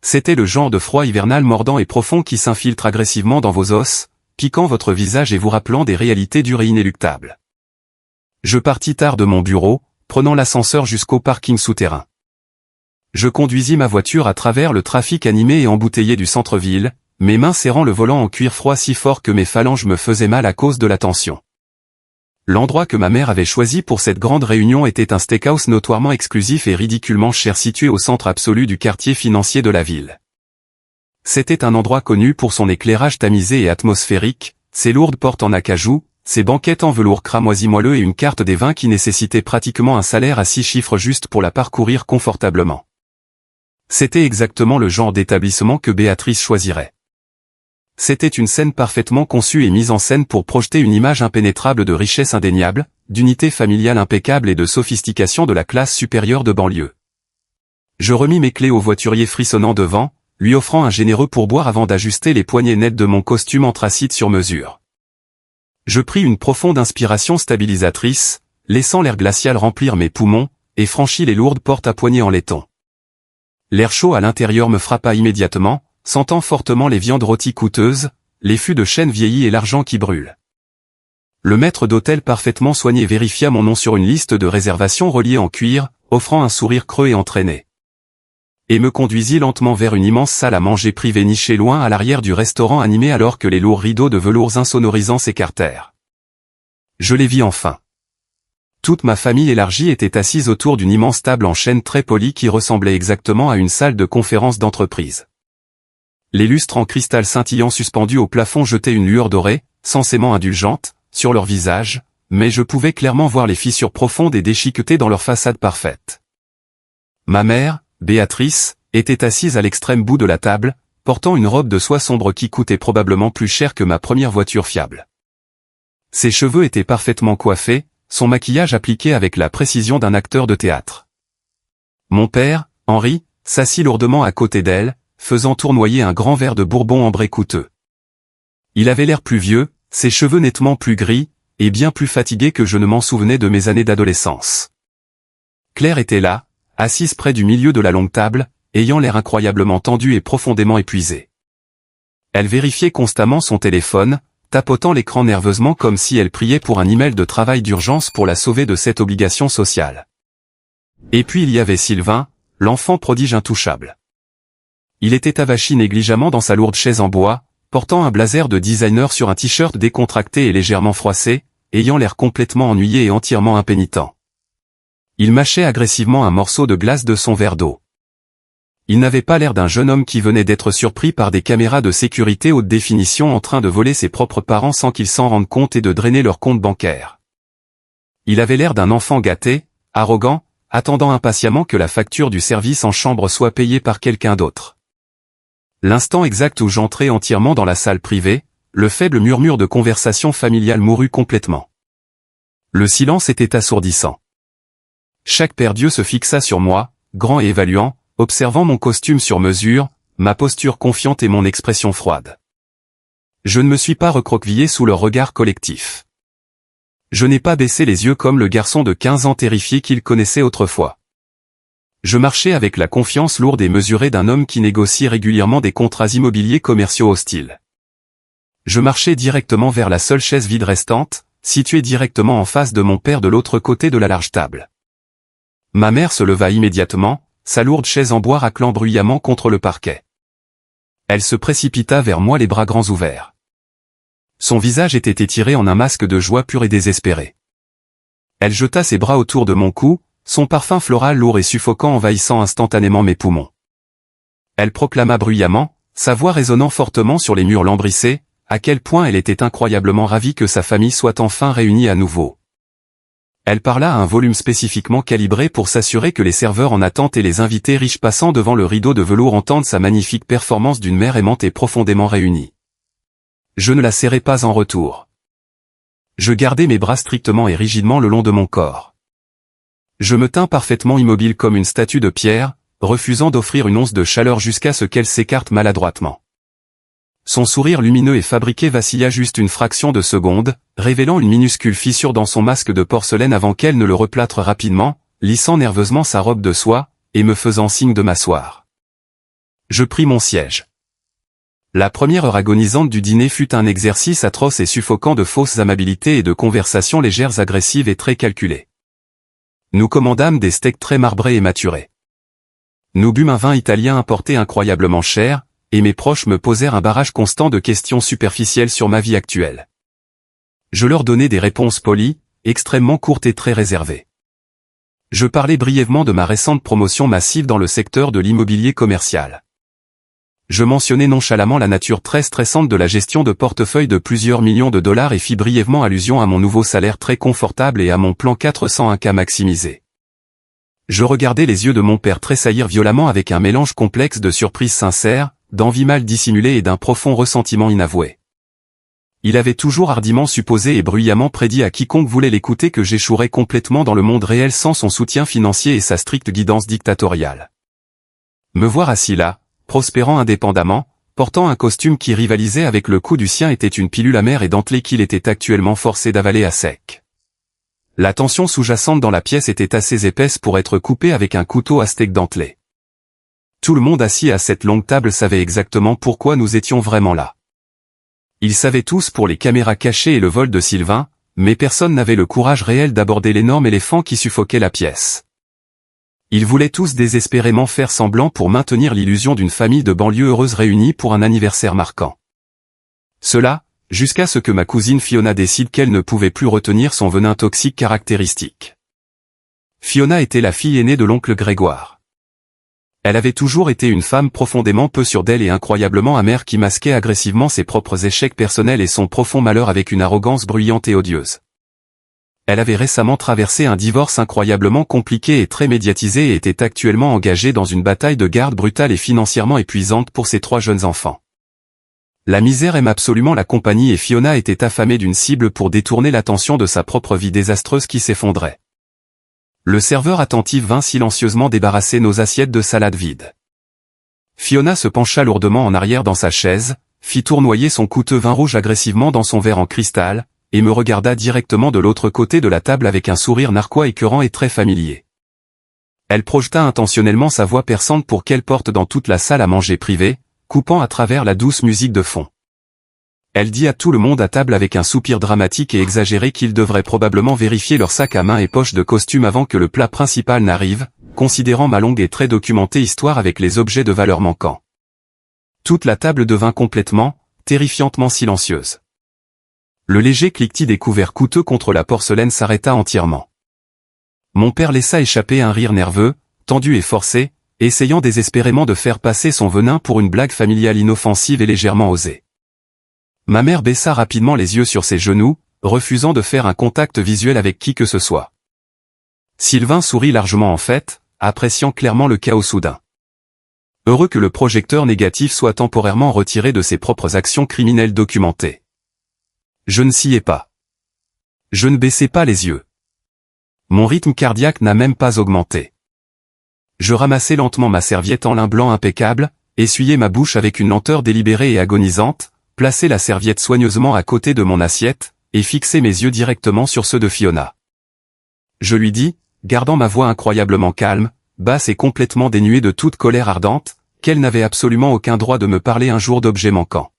C'était le genre de froid hivernal mordant et profond qui s'infiltre agressivement dans vos os, piquant votre visage et vous rappelant des réalités dures et inéluctables. Je partis tard de mon bureau, prenant l'ascenseur jusqu'au parking souterrain. Je conduisis ma voiture à travers le trafic animé et embouteillé du centre-ville, mes mains serrant le volant en cuir froid si fort que mes phalanges me faisaient mal à cause de la tension. L'endroit que ma mère avait choisi pour cette grande réunion était un steakhouse notoirement exclusif et ridiculement cher situé au centre absolu du quartier financier de la ville. C'était un endroit connu pour son éclairage tamisé et atmosphérique, ses lourdes portes en acajou, ses banquettes en velours cramoisi moelleux et une carte des vins qui nécessitait pratiquement un salaire à 6 chiffres juste pour la parcourir confortablement. C'était exactement le genre d'établissement que Béatrice choisirait. C'était une scène parfaitement conçue et mise en scène pour projeter une image impénétrable de richesse indéniable, d'unité familiale impeccable et de sophistication de la classe supérieure de banlieue. Je remis mes clés au voiturier frissonnant devant, lui offrant un généreux pourboire avant d'ajuster les poignées nettes de mon costume anthracite sur mesure. Je pris une profonde inspiration stabilisatrice, laissant l'air glacial remplir mes poumons, et franchis les lourdes portes à poignées en laiton. L'air chaud à l'intérieur me frappa immédiatement, sentant fortement les viandes rôties coûteuses, les fûts de chêne vieillis et l'argent qui brûle. Le maître d'hôtel parfaitement soigné vérifia mon nom sur une liste de réservations reliée en cuir, offrant un sourire creux et entraîné. Et me conduisit lentement vers une immense salle à manger privée nichée loin à l'arrière du restaurant animé alors que les lourds rideaux de velours insonorisants s'écartèrent. Je les vis enfin. Toute ma famille élargie était assise autour d'une immense table en chêne très polie qui ressemblait exactement à une salle de conférence d'entreprise. Les lustres en cristal scintillant suspendus au plafond jetaient une lueur dorée, censément indulgente, sur leurs visages, mais je pouvais clairement voir les fissures profondes et déchiquetées dans leur façade parfaite. Ma mère, Béatrice, était assise à l'extrême bout de la table, portant une robe de soie sombre qui coûtait probablement plus cher que ma première voiture fiable. Ses cheveux étaient parfaitement coiffés, son maquillage appliqué avec la précision d'un acteur de théâtre. Mon père, Henri, s'assit lourdement à côté d'elle, faisant tournoyer un grand verre de bourbon ambré coûteux. Il avait l'air plus vieux, ses cheveux nettement plus gris, et bien plus fatigué que je ne m'en souvenais de mes années d'adolescence. Claire était là, assise près du milieu de la longue table, ayant l'air incroyablement tendue et profondément épuisée. Elle vérifiait constamment son téléphone, tapotant l'écran nerveusement comme si elle priait pour un email de travail d'urgence pour la sauver de cette obligation sociale. Et puis il y avait Sylvain, l'enfant prodige intouchable. Il était avachi négligemment dans sa lourde chaise en bois, portant un blazer de designer sur un t-shirt décontracté et légèrement froissé, ayant l'air complètement ennuyé et entièrement impénitent. Il mâchait agressivement un morceau de glace de son verre d'eau. Il n'avait pas l'air d'un jeune homme qui venait d'être surpris par des caméras de sécurité haute définition en train de voler ses propres parents sans qu'ils s'en rendent compte et de drainer leur compte bancaire. Il avait l'air d'un enfant gâté, arrogant, attendant impatiemment que la facture du service en chambre soit payée par quelqu'un d'autre. L'instant exact où j'entrai entièrement dans la salle privée, le faible murmure de conversation familiale mourut complètement. Le silence était assourdissant. Chaque paire d'yeux se fixa sur moi, grand et évaluant, observant mon costume sur mesure, ma posture confiante et mon expression froide. Je ne me suis pas recroquevillé sous leur regard collectif. Je n'ai pas baissé les yeux comme le garçon de 15 ans terrifié qu'il connaissait autrefois. Je marchais avec la confiance lourde et mesurée d'un homme qui négocie régulièrement des contrats immobiliers commerciaux hostiles. Je marchais directement vers la seule chaise vide restante, située directement en face de mon père de l'autre côté de la large table. Ma mère se leva immédiatement, sa lourde chaise en bois raclant bruyamment contre le parquet. Elle se précipita vers moi les bras grands ouverts. Son visage était étiré en un masque de joie pure et désespérée. Elle jeta ses bras autour de mon cou, son parfum floral lourd et suffocant envahissant instantanément mes poumons. Elle proclama bruyamment, sa voix résonnant fortement sur les murs lambrissés, à quel point elle était incroyablement ravie que sa famille soit enfin réunie à nouveau. Elle parla à un volume spécifiquement calibré pour s'assurer que les serveurs en attente et les invités riches passant devant le rideau de velours entendent sa magnifique performance d'une mère aimante et profondément réunie. Je ne la serrai pas en retour. Je gardai mes bras strictement et rigidement le long de mon corps. Je me tins parfaitement immobile comme une statue de pierre, refusant d'offrir une once de chaleur jusqu'à ce qu'elle s'écarte maladroitement. Son sourire lumineux et fabriqué vacilla juste une fraction de seconde, révélant une minuscule fissure dans son masque de porcelaine avant qu'elle ne le replâtre rapidement, lissant nerveusement sa robe de soie, et me faisant signe de m'asseoir. Je pris mon siège. La première heure agonisante du dîner fut un exercice atroce et suffocant de fausses amabilités et de conversations légères agressives et très calculées. Nous commandâmes des steaks très marbrés et maturés. Nous bûmes un vin italien importé incroyablement cher, et mes proches me posèrent un barrage constant de questions superficielles sur ma vie actuelle. Je leur donnais des réponses polies, extrêmement courtes et très réservées. Je parlais brièvement de ma récente promotion massive dans le secteur de l'immobilier commercial. Je mentionnais nonchalamment la nature très stressante de la gestion de portefeuille de plusieurs millions de dollars et fis brièvement allusion à mon nouveau salaire très confortable et à mon plan 401K maximisé. Je regardais les yeux de mon père tressaillir violemment avec un mélange complexe de surprise sincère, d'envie mal dissimulée et d'un profond ressentiment inavoué. Il avait toujours hardiment supposé et bruyamment prédit à quiconque voulait l'écouter que j'échouerais complètement dans le monde réel sans son soutien financier et sa stricte guidance dictatoriale. Me voir assis là, prospérant indépendamment, portant un costume qui rivalisait avec le cou du sien était une pilule amère et dentelée qu'il était actuellement forcé d'avaler à sec. La tension sous-jacente dans la pièce était assez épaisse pour être coupée avec un couteau à steak dentelé. Tout le monde assis à cette longue table savait exactement pourquoi nous étions vraiment là. Ils savaient tous pour les caméras cachées et le vol de Sylvain, mais personne n'avait le courage réel d'aborder l'énorme éléphant qui suffoquait la pièce. Ils voulaient tous désespérément faire semblant pour maintenir l'illusion d'une famille de banlieue heureuse réunie pour un anniversaire marquant. Cela, jusqu'à ce que ma cousine Fiona décide qu'elle ne pouvait plus retenir son venin toxique caractéristique. Fiona était la fille aînée de l'oncle Grégoire. Elle avait toujours été une femme profondément peu sûre d'elle et incroyablement amère qui masquait agressivement ses propres échecs personnels et son profond malheur avec une arrogance bruyante et odieuse. Elle avait récemment traversé un divorce incroyablement compliqué et très médiatisé et était actuellement engagée dans une bataille de garde brutale et financièrement épuisante pour ses 3 jeunes enfants. La misère aime absolument la compagnie et Fiona était affamée d'une cible pour détourner l'attention de sa propre vie désastreuse qui s'effondrait. Le serveur attentif vint silencieusement débarrasser nos assiettes de salade vides. Fiona se pencha lourdement en arrière dans sa chaise, fit tournoyer son coûteux vin rouge agressivement dans son verre en cristal, et me regarda directement de l'autre côté de la table avec un sourire narquois écœurant et très familier. Elle projeta intentionnellement sa voix perçante pour qu'elle porte dans toute la salle à manger privée, coupant à travers la douce musique de fond. Elle dit à tout le monde à table avec un soupir dramatique et exagéré qu'ils devraient probablement vérifier leur sac à main et poche de costume avant que le plat principal n'arrive, considérant ma longue et très documentée histoire avec les objets de valeur manquants. Toute la table devint complètement, terrifiantement silencieuse. Le léger cliquetis des couverts coûteux contre la porcelaine s'arrêta entièrement. Mon père laissa échapper un rire nerveux, tendu et forcé, essayant désespérément de faire passer son venin pour une blague familiale inoffensive et légèrement osée. Ma mère baissa rapidement les yeux sur ses genoux, refusant de faire un contact visuel avec qui que ce soit. Sylvain sourit largement en fait, appréciant clairement le chaos soudain. Heureux que le projecteur négatif soit temporairement retiré de ses propres actions criminelles documentées. Je ne sciais pas. Je ne baissais pas les yeux. Mon rythme cardiaque n'a même pas augmenté. Je ramassai lentement ma serviette en lin blanc impeccable, essuyai ma bouche avec une lenteur délibérée et agonisante, plaçai la serviette soigneusement à côté de mon assiette, et fixai mes yeux directement sur ceux de Fiona. Je lui dis, gardant ma voix incroyablement calme, basse et complètement dénuée de toute colère ardente, qu'elle n'avait absolument aucun droit de me parler un jour d'objets manquants.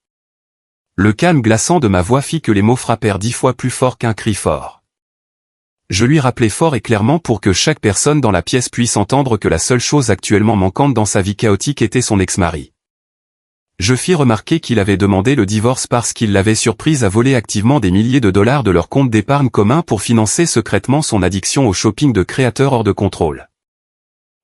Le calme glaçant de ma voix fit que les mots frappèrent 10 fois plus fort qu'un cri fort. Je lui rappelai fort et clairement pour que chaque personne dans la pièce puisse entendre que la seule chose actuellement manquante dans sa vie chaotique était son ex-mari. Je fis remarquer qu'il avait demandé le divorce parce qu'il l'avait surprise à voler activement des milliers de dollars de leur compte d'épargne commun pour financer secrètement son addiction au shopping de créateurs hors de contrôle.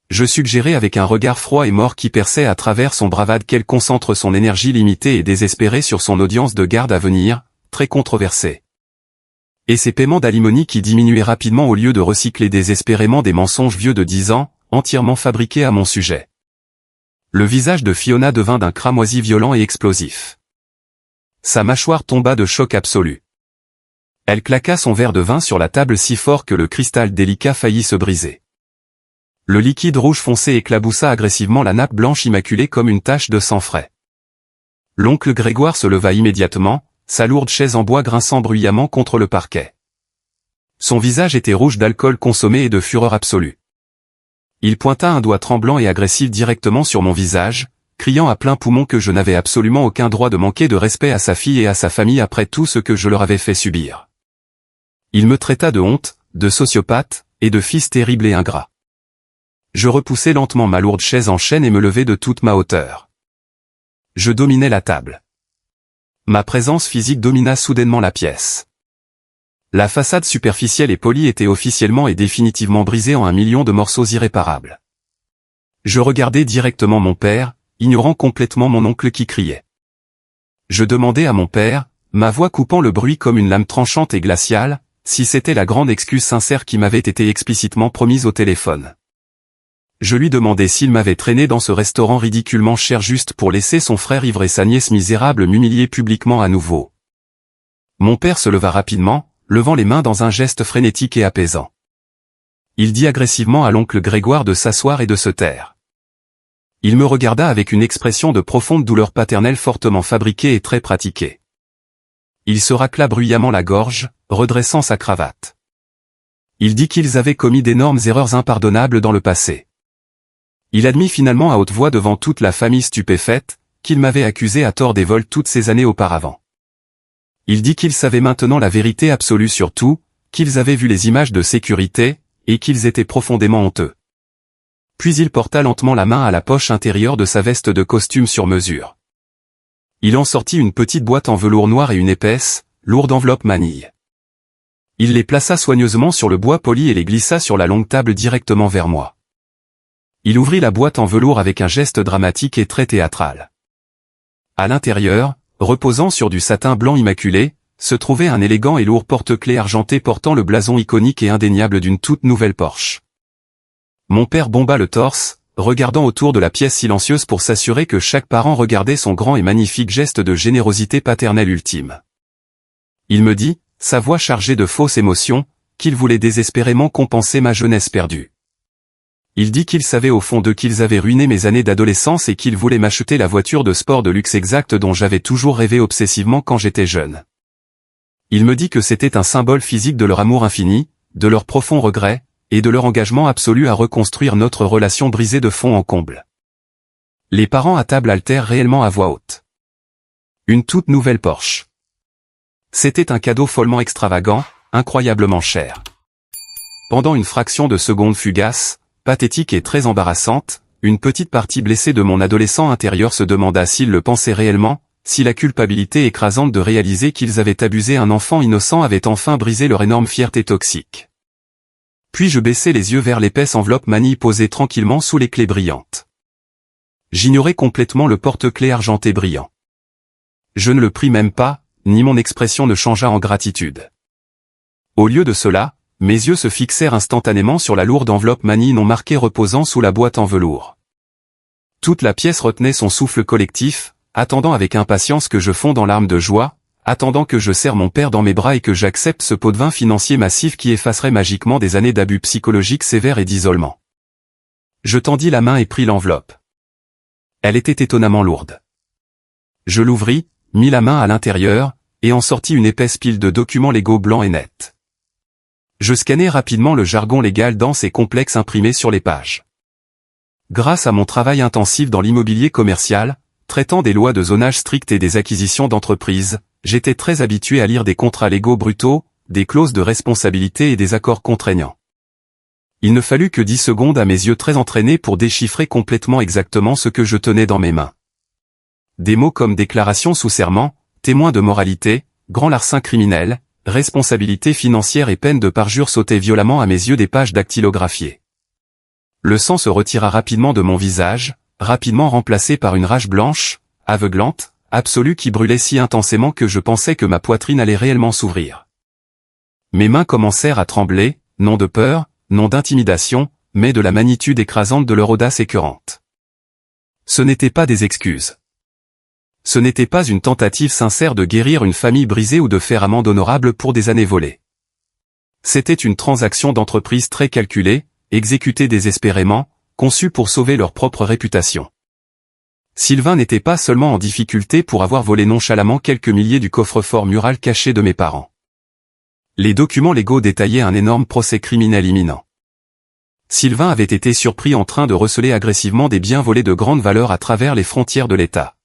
Je suggérai avec un regard froid et mort qui perçait à travers son bravade qu'elle concentre son énergie limitée et désespérée sur son audience de garde à venir, très controversée. Et ses paiements d'alimony qui diminuaient rapidement au lieu de recycler désespérément des mensonges vieux de 10 ans, entièrement fabriqués à mon sujet. Le visage de Fiona devint d'un cramoisi violent et explosif. Sa mâchoire tomba de choc absolu. Elle claqua son verre de vin sur la table si fort que le cristal délicat faillit se briser. Le liquide rouge foncé éclaboussa agressivement la nappe blanche immaculée comme une tache de sang frais. L'oncle Grégoire se leva immédiatement, sa lourde chaise en bois grinçant bruyamment contre le parquet. Son visage était rouge d'alcool consommé et de fureur absolue. Il pointa un doigt tremblant et agressif directement sur mon visage, criant à plein poumon que je n'avais absolument aucun droit de manquer de respect à sa fille et à sa famille après tout ce que je leur avais fait subir. Il me traita de honte, de sociopathe, et de fils terrible et ingrat. Je repoussai lentement ma lourde chaise en chêne et me levai de toute ma hauteur. Je dominais la table. Ma présence physique domina soudainement la pièce. La façade superficielle et polie était officiellement et définitivement brisée en un million de morceaux irréparables. Je regardai directement mon père, ignorant complètement mon oncle qui criait. Je demandai à mon père, ma voix coupant le bruit comme une lame tranchante et glaciale, si c'était la grande excuse sincère qui m'avait été explicitement promise au téléphone. Je lui demandai s'il m'avait traîné dans ce restaurant ridiculement cher juste pour laisser son frère ivre et sa nièce misérable m'humilier publiquement à nouveau. Mon père se leva rapidement, levant les mains dans un geste frénétique et apaisant. Il dit agressivement à l'oncle Grégoire de s'asseoir et de se taire. Il me regarda avec une expression de profonde douleur paternelle fortement fabriquée et très pratiquée. Il se racla bruyamment la gorge, redressant sa cravate. Il dit qu'ils avaient commis d'énormes erreurs impardonnables dans le passé. Il admit finalement à haute voix devant toute la famille stupéfaite, qu'il m'avait accusé à tort des vols toutes ces années auparavant. Il dit qu'ils savaient maintenant la vérité absolue sur tout, qu'ils avaient vu les images de sécurité, et qu'ils étaient profondément honteux. Puis il porta lentement la main à la poche intérieure de sa veste de costume sur mesure. Il en sortit une petite boîte en velours noir et une épaisse, lourde enveloppe manille. Il les plaça soigneusement sur le bois poli et les glissa sur la longue table directement vers moi. Il ouvrit la boîte en velours avec un geste dramatique et très théâtral. À l'intérieur, reposant sur du satin blanc immaculé, se trouvait un élégant et lourd porte-clés argenté portant le blason iconique et indéniable d'une toute nouvelle Porsche. Mon père bomba le torse, regardant autour de la pièce silencieuse pour s'assurer que chaque parent regardait son grand et magnifique geste de générosité paternelle ultime. Il me dit, sa voix chargée de fausses émotions, qu'il voulait désespérément compenser ma jeunesse perdue. Il dit qu'il savait au fond d'eux qu'ils avaient ruiné mes années d'adolescence et qu'il voulait m'acheter la voiture de sport de luxe exacte dont j'avais toujours rêvé obsessivement quand j'étais jeune. Il me dit que c'était un symbole physique de leur amour infini, de leur profond regret, et de leur engagement absolu à reconstruire notre relation brisée de fond en comble. Les parents à table altèrent réellement à voix haute. Une toute nouvelle Porsche. C'était un cadeau follement extravagant, incroyablement cher. Pendant une fraction de seconde fugace, pathétique et très embarrassante, une petite partie blessée de mon adolescent intérieur se demanda s'il le pensait réellement, si la culpabilité écrasante de réaliser qu'ils avaient abusé un enfant innocent avait enfin brisé leur énorme fierté toxique. Puis je baissai les yeux vers l'épaisse enveloppe manille posée tranquillement sous les clés brillantes. J'ignorais complètement le porte-clés argenté brillant. Je ne le pris même pas, ni mon expression ne changea en gratitude. Au lieu de cela, mes yeux se fixèrent instantanément sur la lourde enveloppe manille non marquée reposant sous la boîte en velours. Toute la pièce retenait son souffle collectif, attendant avec impatience que je fonde en larmes de joie, attendant que je serre mon père dans mes bras et que j'accepte ce pot de vin financier massif qui effacerait magiquement des années d'abus psychologiques sévères et d'isolement. Je tendis la main et pris l'enveloppe. Elle était étonnamment lourde. Je l'ouvris, mis la main à l'intérieur, et en sortis une épaisse pile de documents légaux blancs et nets. Je scannai rapidement le jargon légal dense et complexe imprimé sur les pages. Grâce à mon travail intensif dans l'immobilier commercial, traitant des lois de zonage strict et des acquisitions d'entreprises, j'étais très habitué à lire des contrats légaux brutaux, des clauses de responsabilité et des accords contraignants. Il ne fallut que 10 secondes à mes yeux très entraînés pour déchiffrer complètement exactement ce que je tenais dans mes mains. Des mots comme déclaration sous serment, témoin de moralité, grand larcin criminel, responsabilité financière et peine de parjure sautaient violemment à mes yeux des pages dactylographiées. Le sang se retira rapidement de mon visage, rapidement remplacé par une rage blanche, aveuglante, absolue qui brûlait si intensément que je pensais que ma poitrine allait réellement s'ouvrir. Mes mains commencèrent à trembler, non de peur, non d'intimidation, mais de la magnitude écrasante de leur audace écœurante. Ce n'étaient pas des excuses. Ce n'était pas une tentative sincère de guérir une famille brisée ou de faire amende honorable pour des années volées. C'était une transaction d'entreprise très calculée, exécutée désespérément, conçue pour sauver leur propre réputation. Sylvain n'était pas seulement en difficulté pour avoir volé nonchalamment quelques milliers du coffre-fort mural caché de mes parents. Les documents légaux détaillaient un énorme procès criminel imminent. Sylvain avait été surpris en train de receler agressivement des biens volés de grande valeur à travers les frontières de l'État.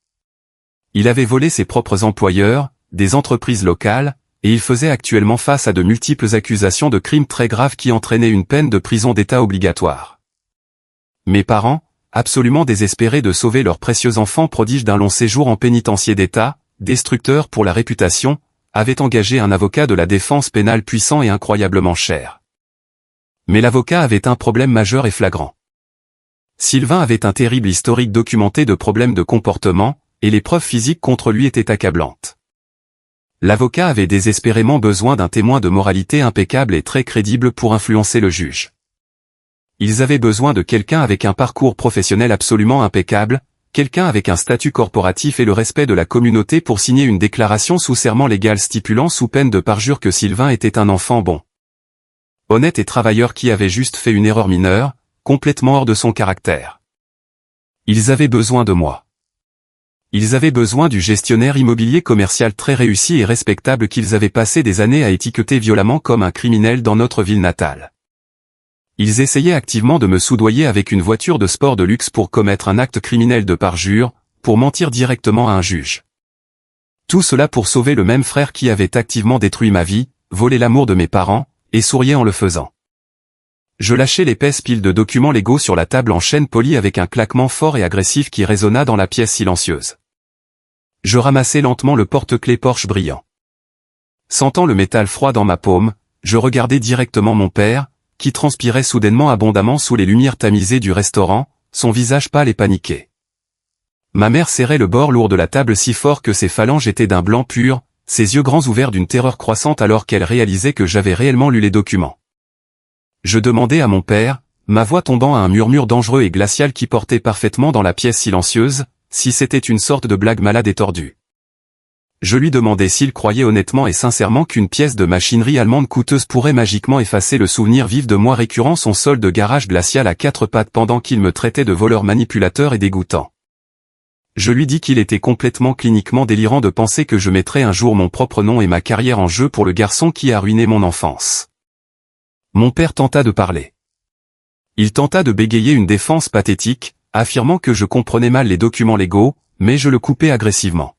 Il avait volé ses propres employeurs, des entreprises locales, et il faisait actuellement face à de multiples accusations de crimes très graves qui entraînaient une peine de prison d'État obligatoire. Mes parents, absolument désespérés de sauver leur précieux enfant prodige d'un long séjour en pénitencier d'État, destructeur pour la réputation, avaient engagé un avocat de la défense pénale puissant et incroyablement cher. Mais l'avocat avait un problème majeur et flagrant. Sylvain avait un terrible historique documenté de problèmes de comportement, et les preuves physiques contre lui étaient accablantes. L'avocat avait désespérément besoin d'un témoin de moralité impeccable et très crédible pour influencer le juge. Ils avaient besoin de quelqu'un avec un parcours professionnel absolument impeccable, quelqu'un avec un statut corporatif et le respect de la communauté pour signer une déclaration sous serment légal stipulant sous peine de parjure que Sylvain était un enfant bon, honnête et travailleur qui avait juste fait une erreur mineure, complètement hors de son caractère. Ils avaient besoin de moi. Ils avaient besoin du gestionnaire immobilier commercial très réussi et respectable qu'ils avaient passé des années à étiqueter violemment comme un criminel dans notre ville natale. Ils essayaient activement de me soudoyer avec une voiture de sport de luxe pour commettre un acte criminel de parjure, pour mentir directement à un juge. Tout cela pour sauver le même frère qui avait activement détruit ma vie, volé l'amour de mes parents, et souriait en le faisant. Je lâchai l'épaisse pile de documents légaux sur la table en chêne polie avec un claquement fort et agressif qui résonna dans la pièce silencieuse. Je ramassai lentement le porte-clés Porsche brillant. Sentant le métal froid dans ma paume, je regardai directement mon père, qui transpirait soudainement abondamment sous les lumières tamisées du restaurant, son visage pâle et paniqué. Ma mère serrait le bord lourd de la table si fort que ses phalanges étaient d'un blanc pur, ses yeux grands ouverts d'une terreur croissante alors qu'elle réalisait que j'avais réellement lu les documents. Je demandai à mon père, ma voix tombant à un murmure dangereux et glacial qui portait parfaitement dans la pièce silencieuse, si c'était une sorte de blague malade et tordue. Je lui demandai s'il croyait honnêtement et sincèrement qu'une pièce de machinerie allemande coûteuse pourrait magiquement effacer le souvenir vif de moi récurant son sol de garage glacial à 4 pattes pendant qu'il me traitait de voleur manipulateur et dégoûtant. Je lui dis qu'il était complètement cliniquement délirant de penser que je mettrais un jour mon propre nom et ma carrière en jeu pour le garçon qui a ruiné mon enfance. Mon père tenta de parler. Il tenta de bégayer une défense pathétique, affirmant que je comprenais mal les documents légaux, mais je le coupais agressivement.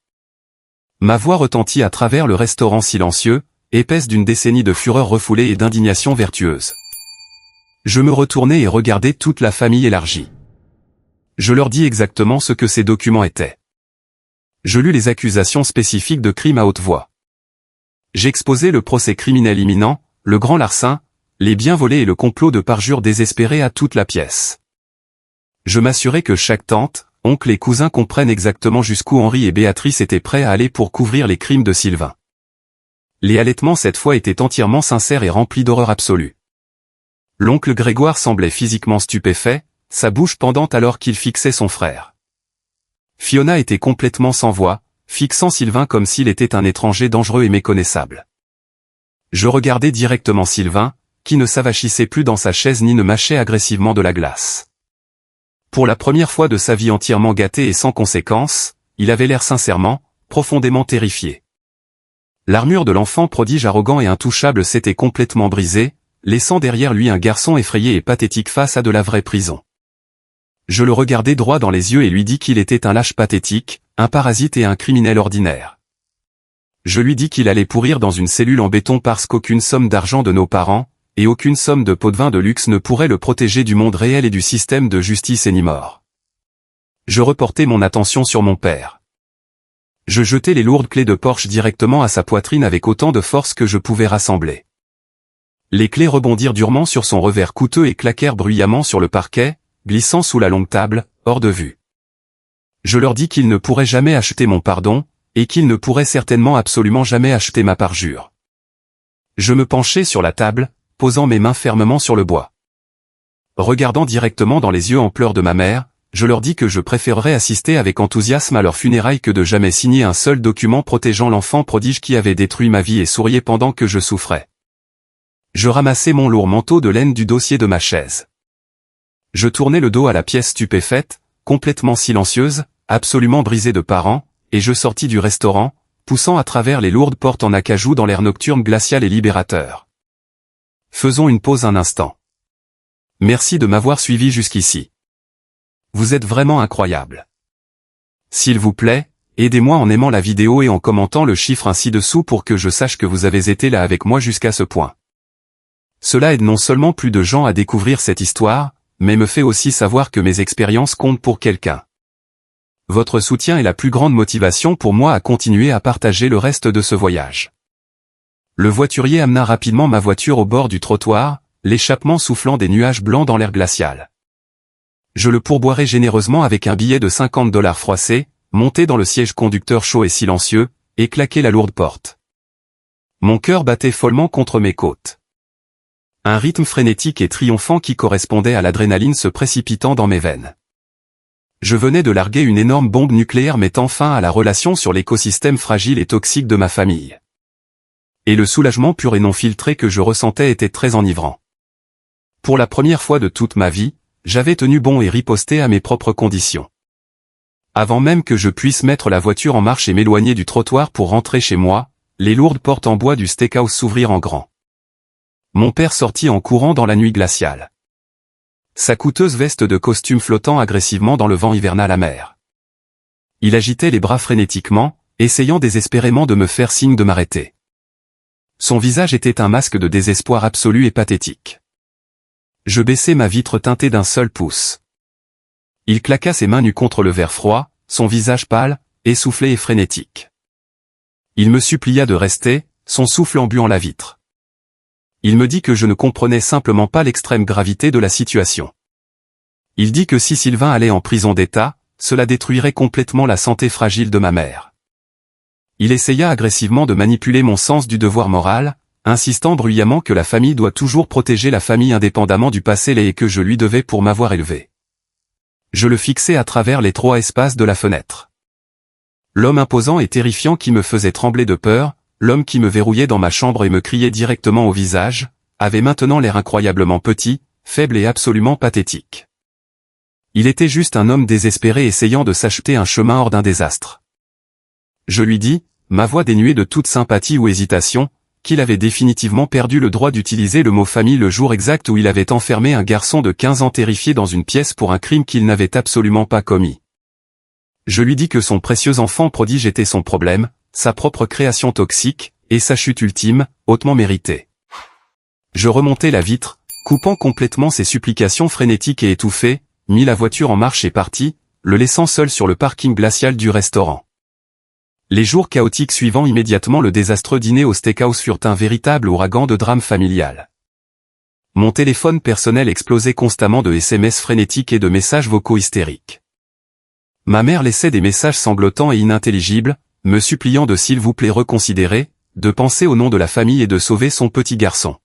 Ma voix retentit à travers le restaurant silencieux, épaisse d'une décennie de fureur refoulée et d'indignation vertueuse. Je me retournai et regardai toute la famille élargie. Je leur dis exactement ce que ces documents étaient. Je lus les accusations spécifiques de crime à haute voix. J'exposai le procès criminel imminent, le grand larcin, les biens volés et le complot de parjure désespéré à toute la pièce. Je m'assurai que chaque tante, oncle et cousin comprennent exactement jusqu'où Henri et Béatrice étaient prêts à aller pour couvrir les crimes de Sylvain. Les halètements cette fois étaient entièrement sincères et remplis d'horreur absolue. L'oncle Grégoire semblait physiquement stupéfait, sa bouche pendante alors qu'il fixait son frère. Fiona était complètement sans voix, fixant Sylvain comme s'il était un étranger dangereux et méconnaissable. Je regardais directement Sylvain, qui ne s'avachissait plus dans sa chaise ni ne mâchait agressivement de la glace. Pour la première fois de sa vie entièrement gâté et sans conséquence, il avait l'air sincèrement, profondément terrifié. L'armure de l'enfant prodige arrogant et intouchable s'était complètement brisée, laissant derrière lui un garçon effrayé et pathétique face à de la vraie prison. Je le regardai droit dans les yeux et lui dis qu'il était un lâche pathétique, un parasite et un criminel ordinaire. Je lui dis qu'il allait pourrir dans une cellule en béton parce qu'aucune somme d'argent de nos parents, et aucune somme de pots de vin de luxe ne pourrait le protéger du monde réel et du système de justice Enimor. Je reportai mon attention sur mon père. Je jetai les lourdes clés de Porsche directement à sa poitrine avec autant de force que je pouvais rassembler. Les clés rebondirent durement sur son revers coûteux et claquèrent bruyamment sur le parquet, glissant sous la longue table, hors de vue. Je leur dis qu'ils ne pourraient jamais acheter mon pardon, et qu'ils ne pourraient certainement absolument jamais acheter ma parjure. Je me penchai sur la table, posant mes mains fermement sur le bois. Regardant directement dans les yeux en pleurs de ma mère, je leur dis que je préférerais assister avec enthousiasme à leurs funérailles que de jamais signer un seul document protégeant l'enfant prodige qui avait détruit ma vie et souriait pendant que je souffrais. Je ramassai mon lourd manteau de laine du dossier de ma chaise. Je tournai le dos à la pièce stupéfaite, complètement silencieuse, absolument brisée de parents, et je sortis du restaurant, poussant à travers les lourdes portes en acajou dans l'air nocturne glacial et libérateur. Faisons une pause un instant. Merci de m'avoir suivi jusqu'ici. Vous êtes vraiment incroyable. S'il vous plaît, aidez-moi en aimant la vidéo et en commentant le chiffre ainsi dessous pour que je sache que vous avez été là avec moi jusqu'à ce point. Cela aide non seulement plus de gens à découvrir cette histoire, mais me fait aussi savoir que mes expériences comptent pour quelqu'un. Votre soutien est la plus grande motivation pour moi à continuer à partager le reste de ce voyage. Le voiturier amena rapidement ma voiture au bord du trottoir, l'échappement soufflant des nuages blancs dans l'air glacial. Je le pourboirai généreusement avec un billet de $50 froissé, monté dans le siège conducteur chaud et silencieux, et claquai la lourde porte. Mon cœur battait follement contre mes côtes. Un rythme frénétique et triomphant qui correspondait à l'adrénaline se précipitant dans mes veines. Je venais de larguer une énorme bombe nucléaire mettant fin à la relation sur l'écosystème fragile et toxique de ma famille. Et le soulagement pur et non filtré que je ressentais était très enivrant. Pour la première fois de toute ma vie, j'avais tenu bon et riposté à mes propres conditions. Avant même que je puisse mettre la voiture en marche et m'éloigner du trottoir pour rentrer chez moi, les lourdes portes en bois du steakhouse s'ouvrirent en grand. Mon père sortit en courant dans la nuit glaciale. Sa coûteuse veste de costume flottant agressivement dans le vent hivernal amer. Il agitait les bras frénétiquement, essayant désespérément de me faire signe de m'arrêter. Son visage était un masque de désespoir absolu et pathétique. Je baissai ma vitre teintée d'un seul pouce. Il claqua ses mains nues contre le verre froid, son visage pâle, essoufflé et frénétique. Il me supplia de rester, son souffle embuant la vitre. Il me dit que je ne comprenais simplement pas l'extrême gravité de la situation. Il dit que si Sylvain allait en prison d'État, cela détruirait complètement la santé fragile de ma mère. Il essaya agressivement de manipuler mon sens du devoir moral, insistant bruyamment que la famille doit toujours protéger la famille indépendamment du passé et que je lui devais pour m'avoir élevé. Je le fixai à travers l'étroit espace de la fenêtre. L'homme imposant et terrifiant qui me faisait trembler de peur, l'homme qui me verrouillait dans ma chambre et me criait directement au visage, avait maintenant l'air incroyablement petit, faible et absolument pathétique. Il était juste un homme désespéré essayant de s'acheter un chemin hors d'un désastre. Je lui dis, ma voix dénuée de toute sympathie ou hésitation, qu'il avait définitivement perdu le droit d'utiliser le mot famille le jour exact où il avait enfermé un garçon de 15 ans terrifié dans une pièce pour un crime qu'il n'avait absolument pas commis. Je lui dis que son précieux enfant prodige était son problème, sa propre création toxique, et sa chute ultime, hautement méritée. Je remontai la vitre, coupant complètement ses supplications frénétiques et étouffées, mis la voiture en marche et partis, le laissant seul sur le parking glacial du restaurant. Les jours chaotiques suivant immédiatement le désastreux dîner au steakhouse furent un véritable ouragan de drame familial. Mon téléphone personnel explosait constamment de SMS frénétiques et de messages vocaux hystériques. Ma mère laissait des messages sanglotants et inintelligibles, me suppliant de s'il vous plaît reconsidérer, de penser au nom de la famille et de sauver son petit garçon.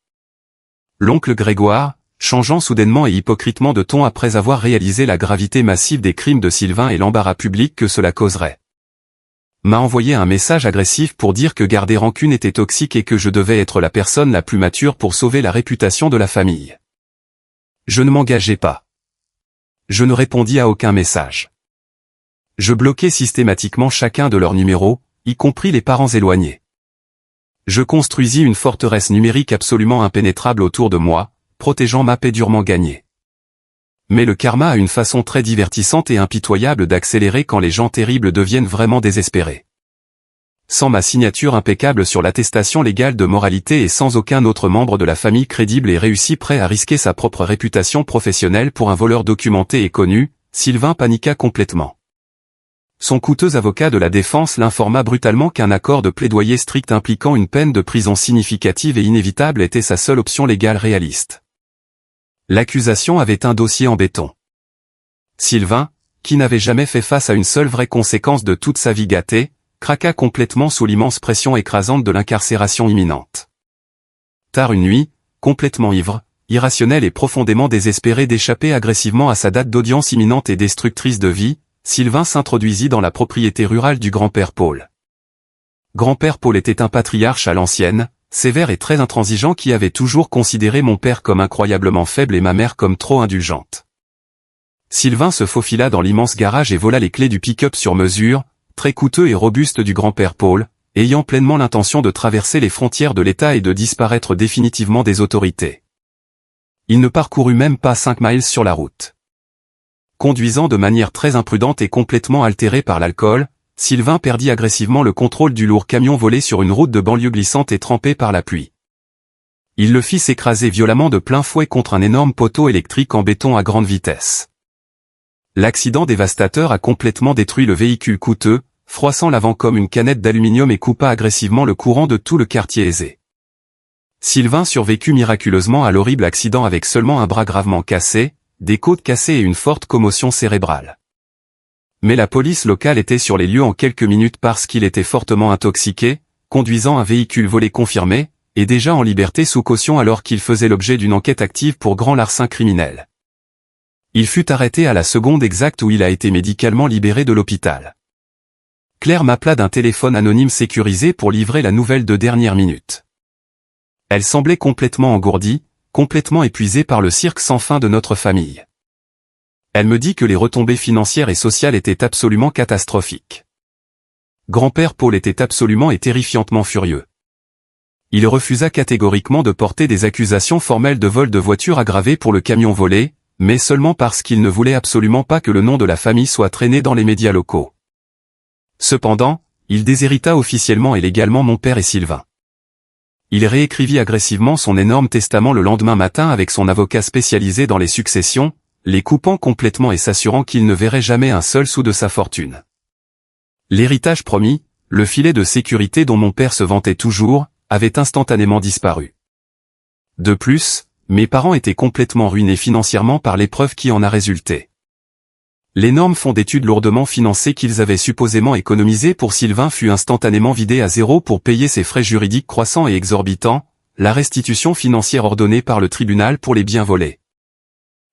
L'oncle Grégoire, changeant soudainement et hypocritement de ton après avoir réalisé la gravité massive des crimes de Sylvain et l'embarras public que cela causerait, m'a envoyé un message agressif pour dire que garder rancune était toxique et que je devais être la personne la plus mature pour sauver la réputation de la famille. Je ne m'engageais pas. Je ne répondis à aucun message. Je bloquais systématiquement chacun de leurs numéros, y compris les parents éloignés. Je construisis une forteresse numérique absolument impénétrable autour de moi, protégeant ma paix durement gagnée. Mais le karma a une façon très divertissante et impitoyable d'accélérer quand les gens terribles deviennent vraiment désespérés. Sans ma signature impeccable sur l'attestation légale de moralité et sans aucun autre membre de la famille crédible et réussi prêt à risquer sa propre réputation professionnelle pour un voleur documenté et connu, Sylvain paniqua complètement. Son coûteux avocat de la défense l'informa brutalement qu'un accord de plaidoyer strict impliquant une peine de prison significative et inévitable était sa seule option légale réaliste. L'accusation avait un dossier en béton. Sylvain, qui n'avait jamais fait face à une seule vraie conséquence de toute sa vie gâtée, craqua complètement sous l'immense pression écrasante de l'incarcération imminente. Tard une nuit, complètement ivre, irrationnel et profondément désespéré d'échapper agressivement à sa date d'audience imminente et destructrice de vie, Sylvain s'introduisit dans la propriété rurale du grand-père Paul. Grand-père Paul était un patriarche à l'ancienne, sévère et très intransigeant qui avait toujours considéré mon père comme incroyablement faible et ma mère comme trop indulgente. Sylvain se faufila dans l'immense garage et vola les clés du pick-up sur mesure, très coûteux et robuste du grand-père Paul, ayant pleinement l'intention de traverser les frontières de l'État et de disparaître définitivement des autorités. Il ne parcourut même pas 5 miles sur la route. Conduisant de manière très imprudente et complètement altéré par l'alcool, Sylvain perdit agressivement le contrôle du lourd camion volé sur une route de banlieue glissante et trempée par la pluie. Il le fit s'écraser violemment de plein fouet contre un énorme poteau électrique en béton à grande vitesse. L'accident dévastateur a complètement détruit le véhicule coûteux, froissant l'avant comme une canette d'aluminium et coupa agressivement le courant de tout le quartier aisé. Sylvain survécut miraculeusement à l'horrible accident avec seulement un bras gravement cassé, des côtes cassées et une forte commotion cérébrale. Mais la police locale était sur les lieux en quelques minutes parce qu'il était fortement intoxiqué, conduisant un véhicule volé confirmé, et déjà en liberté sous caution alors qu'il faisait l'objet d'une enquête active pour grand larcin criminel. Il fut arrêté à la seconde exacte où il a été médicalement libéré de l'hôpital. Claire m'appela d'un téléphone anonyme sécurisé pour livrer la nouvelle de dernière minute. Elle semblait complètement engourdie, complètement épuisée par le cirque sans fin de notre famille. Elle me dit que les retombées financières et sociales étaient absolument catastrophiques. Grand-père Paul était absolument et terrifiantement furieux. Il refusa catégoriquement de porter des accusations formelles de vol de voiture aggravées pour le camion volé, mais seulement parce qu'il ne voulait absolument pas que le nom de la famille soit traîné dans les médias locaux. Cependant, il déshérita officiellement et légalement mon père et Sylvain. Il réécrivit agressivement son énorme testament le lendemain matin avec son avocat spécialisé dans les successions, les coupant complètement et s'assurant qu'il ne verrait jamais un seul sou de sa fortune. L'héritage promis, le filet de sécurité dont mon père se vantait toujours, avait instantanément disparu. De plus, mes parents étaient complètement ruinés financièrement par l'épreuve qui en a résulté. L'énorme fonds d'études lourdement financé qu'ils avaient supposément économisé pour Sylvain fut instantanément vidé à zéro pour payer ses frais juridiques croissants et exorbitants, la restitution financière ordonnée par le tribunal pour les biens volés.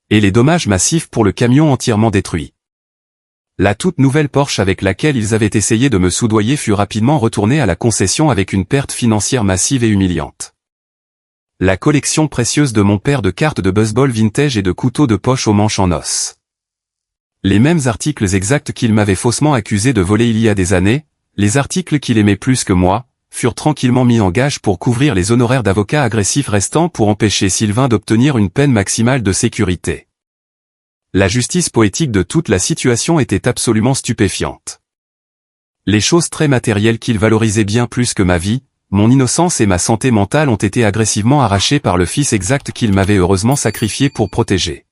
Et les dommages massifs pour le camion entièrement détruit. La toute nouvelle Porsche avec laquelle ils avaient essayé de me soudoyer fut rapidement retournée à la concession avec une perte financière massive et humiliante. La collection précieuse de mon père de cartes de baseball vintage et de couteaux de poche aux manches en os. Les mêmes articles exacts qu'il m'avait faussement accusé de voler il y a des années, les articles qu'il aimait plus que moi, furent tranquillement mis en gage pour couvrir les honoraires d'avocat agressif restants pour empêcher Sylvain d'obtenir une peine maximale de sécurité. La justice poétique de toute la situation était absolument stupéfiante. Les choses très matérielles qu'il valorisait bien plus que ma vie, mon innocence et ma santé mentale ont été agressivement arrachées par le fils exact qu'il m'avait heureusement sacrifié pour protéger.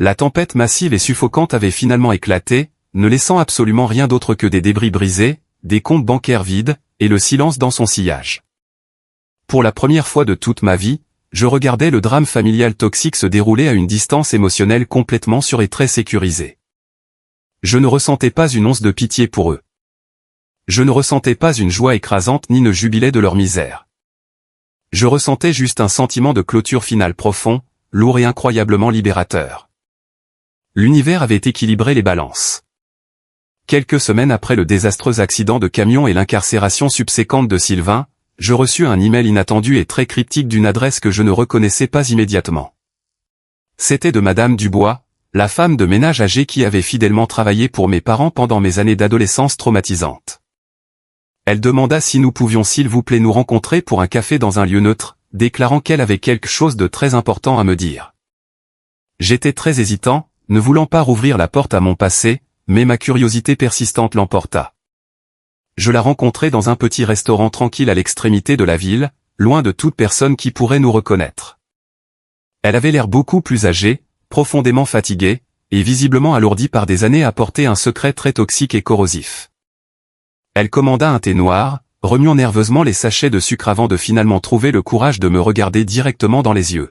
La tempête massive et suffocante avait finalement éclaté, ne laissant absolument rien d'autre que des débris brisés, des comptes bancaires vides, et le silence dans son sillage. Pour la première fois de toute ma vie, je regardais le drame familial toxique se dérouler à une distance émotionnelle complètement sûre et très sécurisée. Je ne ressentais pas une once de pitié pour eux. Je ne ressentais pas une joie écrasante ni ne jubilais de leur misère. Je ressentais juste un sentiment de clôture finale profond, lourd et incroyablement libérateur. L'univers avait équilibré les balances. Quelques semaines après le désastreux accident de camion et l'incarcération subséquente de Sylvain, je reçus un email inattendu et très cryptique d'une adresse que je ne reconnaissais pas immédiatement. C'était de Madame Dubois, la femme de ménage âgée qui avait fidèlement travaillé pour mes parents pendant mes années d'adolescence traumatisantes. Elle demanda si nous pouvions s'il vous plaît nous rencontrer pour un café dans un lieu neutre, déclarant qu'elle avait quelque chose de très important à me dire. J'étais très hésitant, ne voulant pas rouvrir la porte à mon passé, mais ma curiosité persistante l'emporta. Je la rencontrai dans un petit restaurant tranquille à l'extrémité de la ville, loin de toute personne qui pourrait nous reconnaître. Elle avait l'air beaucoup plus âgée, profondément fatiguée, et visiblement alourdie par des années à porter un secret très toxique et corrosif. Elle commanda un thé noir, remuant nerveusement les sachets de sucre avant de finalement trouver le courage de me regarder directement dans les yeux.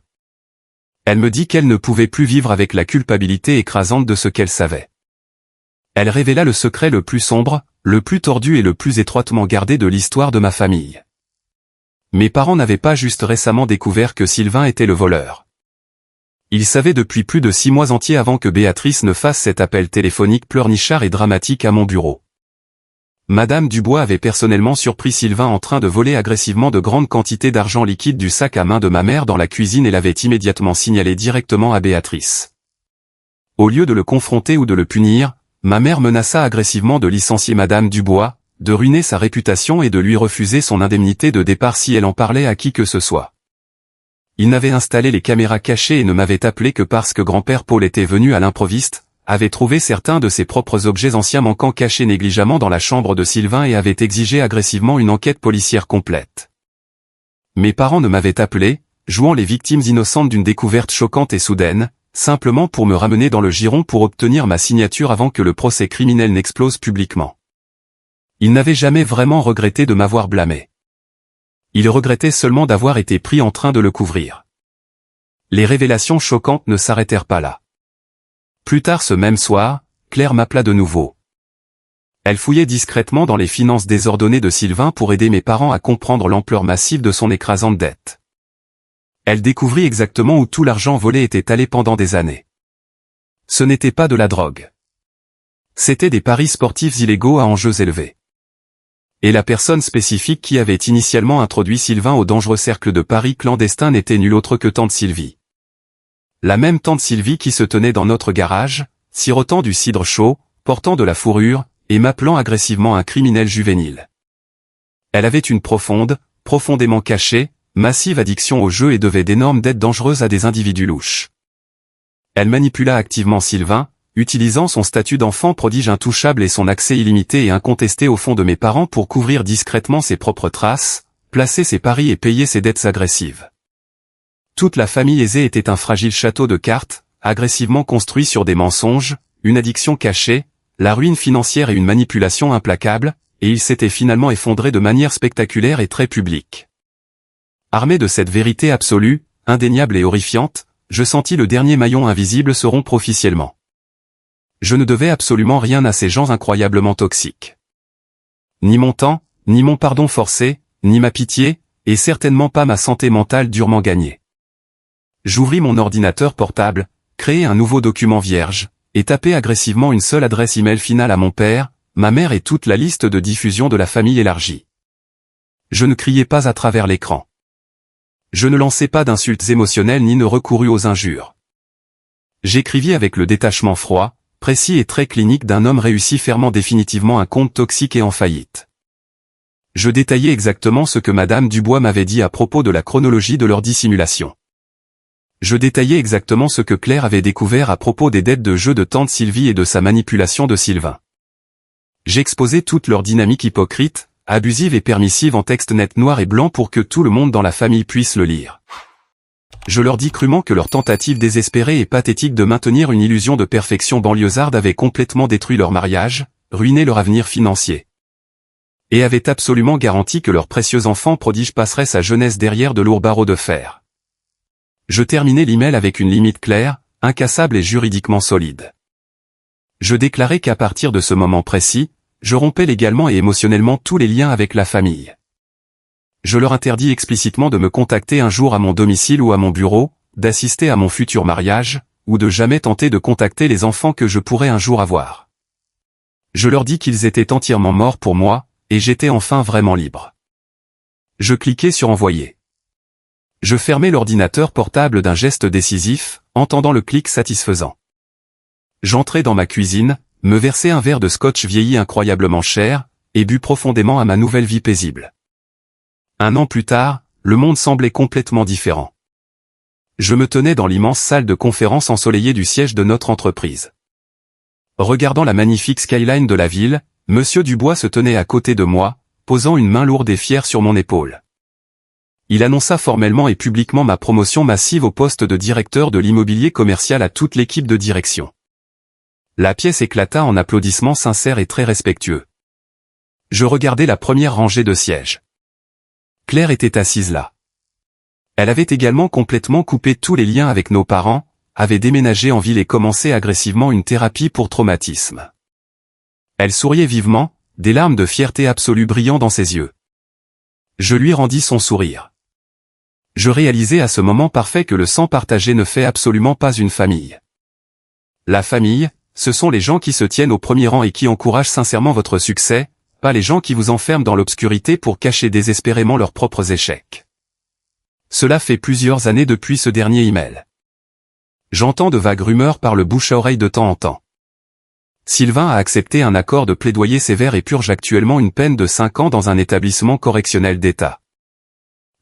Elle me dit qu'elle ne pouvait plus vivre avec la culpabilité écrasante de ce qu'elle savait. Elle révéla le secret le plus sombre, le plus tordu et le plus étroitement gardé de l'histoire de ma famille. Mes parents n'avaient pas juste récemment découvert que Sylvain était le voleur. Ils savaient depuis plus de 6 mois entiers avant que Béatrice ne fasse cet appel téléphonique pleurnichard et dramatique à mon bureau. Madame Dubois avait personnellement surpris Sylvain en train de voler agressivement de grandes quantités d'argent liquide du sac à main de ma mère dans la cuisine et l'avait immédiatement signalé directement à Béatrice. Au lieu de le confronter ou de le punir, ma mère menaça agressivement de licencier Madame Dubois, de ruiner sa réputation et de lui refuser son indemnité de départ si elle en parlait à qui que ce soit. Il n'avait installé les caméras cachées et ne m'avait appelé que parce que grand-père Paul était venu à l'improviste, avait trouvé certains de ses propres objets anciens manquants cachés négligemment dans la chambre de Sylvain et avait exigé agressivement une enquête policière complète. Mes parents ne m'avaient appelé, jouant les victimes innocentes d'une découverte choquante et soudaine, simplement pour me ramener dans le giron pour obtenir ma signature avant que le procès criminel n'explose publiquement. Ils n'avaient jamais vraiment regretté de m'avoir blâmé. Ils regrettaient seulement d'avoir été pris en train de le couvrir. Les révélations choquantes ne s'arrêtèrent pas là. Plus tard ce même soir, Claire m'appela de nouveau. Elle fouillait discrètement dans les finances désordonnées de Sylvain pour aider mes parents à comprendre l'ampleur massive de son écrasante dette. Elle découvrit exactement où tout l'argent volé était allé pendant des années. Ce n'était pas de la drogue. C'était des paris sportifs illégaux à enjeux élevés. Et la personne spécifique qui avait initialement introduit Sylvain au dangereux cercle de paris clandestin n'était nulle autre que tante Sylvie. La même tante Sylvie qui se tenait dans notre garage, sirotant du cidre chaud, portant de la fourrure, et m'appelant agressivement un criminel juvénile. Elle avait une profondément cachée, massive addiction au jeu et devait d'énormes dettes dangereuses à des individus louches. Elle manipula activement Sylvain, utilisant son statut d'enfant prodige intouchable et son accès illimité et incontesté au fond de mes parents pour couvrir discrètement ses propres traces, placer ses paris et payer ses dettes agressives. Toute la famille aisée était un fragile château de cartes, agressivement construit sur des mensonges, une addiction cachée, la ruine financière et une manipulation implacable, et il s'était finalement effondré de manière spectaculaire et très publique. Armé de cette vérité absolue, indéniable et horrifiante, je sentis le dernier maillon invisible se rompre officiellement. Je ne devais absolument rien à ces gens incroyablement toxiques. Ni mon temps, ni mon pardon forcé, ni ma pitié, et certainement pas ma santé mentale durement gagnée. J'ouvris mon ordinateur portable, créai un nouveau document vierge, et tapai agressivement une seule adresse email finale à mon père, ma mère et toute la liste de diffusion de la famille élargie. Je ne criais pas à travers l'écran. Je ne lançais pas d'insultes émotionnelles ni ne recourus aux injures. J'écrivis avec le détachement froid, précis et très clinique d'un homme réussi fermant définitivement un compte toxique et en faillite. Je détaillais exactement ce que Madame Dubois m'avait dit à propos de la chronologie de leur dissimulation. Je détaillais exactement ce que Claire avait découvert à propos des dettes de jeu de tante Sylvie et de sa manipulation de Sylvain. J'exposais toute leur dynamique hypocrite, abusive et permissive en texte net noir et blanc pour que tout le monde dans la famille puisse le lire. Je leur dis crûment que leur tentative désespérée et pathétique de maintenir une illusion de perfection banlieusarde avait complètement détruit leur mariage, ruiné leur avenir financier. Et avait absolument garanti que leur précieux enfant prodige passerait sa jeunesse derrière de lourds barreaux de fer. Je terminais l'email avec une limite claire, incassable et juridiquement solide. Je déclarais qu'à partir de ce moment précis, je rompais légalement et émotionnellement tous les liens avec la famille. Je leur interdis explicitement de me contacter un jour à mon domicile ou à mon bureau, d'assister à mon futur mariage, ou de jamais tenter de contacter les enfants que je pourrais un jour avoir. Je leur dis qu'ils étaient entièrement morts pour moi, et j'étais enfin vraiment libre. Je cliquais sur envoyer. Je fermais l'ordinateur portable d'un geste décisif, entendant le clic satisfaisant. J'entrais dans ma cuisine, me versais un verre de scotch vieilli incroyablement cher, et bus profondément à ma nouvelle vie paisible. 1 an plus tard, le monde semblait complètement différent. Je me tenais dans l'immense salle de conférence ensoleillée du siège de notre entreprise. Regardant la magnifique skyline de la ville, Monsieur Dubois se tenait à côté de moi, posant une main lourde et fière sur mon épaule. Il annonça formellement et publiquement ma promotion massive au poste de directeur de l'immobilier commercial à toute l'équipe de direction. La pièce éclata en applaudissements sincères et très respectueux. Je regardais la première rangée de sièges. Claire était assise là. Elle avait également complètement coupé tous les liens avec nos parents, avait déménagé en ville et commencé agressivement une thérapie pour traumatisme. Elle souriait vivement, des larmes de fierté absolue brillant dans ses yeux. Je lui rendis son sourire. Je réalisais à ce moment parfait que le sang partagé ne fait absolument pas une famille. La famille, ce sont les gens qui se tiennent au premier rang et qui encouragent sincèrement votre succès, pas les gens qui vous enferment dans l'obscurité pour cacher désespérément leurs propres échecs. Cela fait plusieurs années depuis ce dernier email. J'entends de vagues rumeurs par le bouche à oreille de temps en temps. Sylvain a accepté un accord de plaidoyer sévère et purge actuellement une peine de 5 ans dans un établissement correctionnel d'État.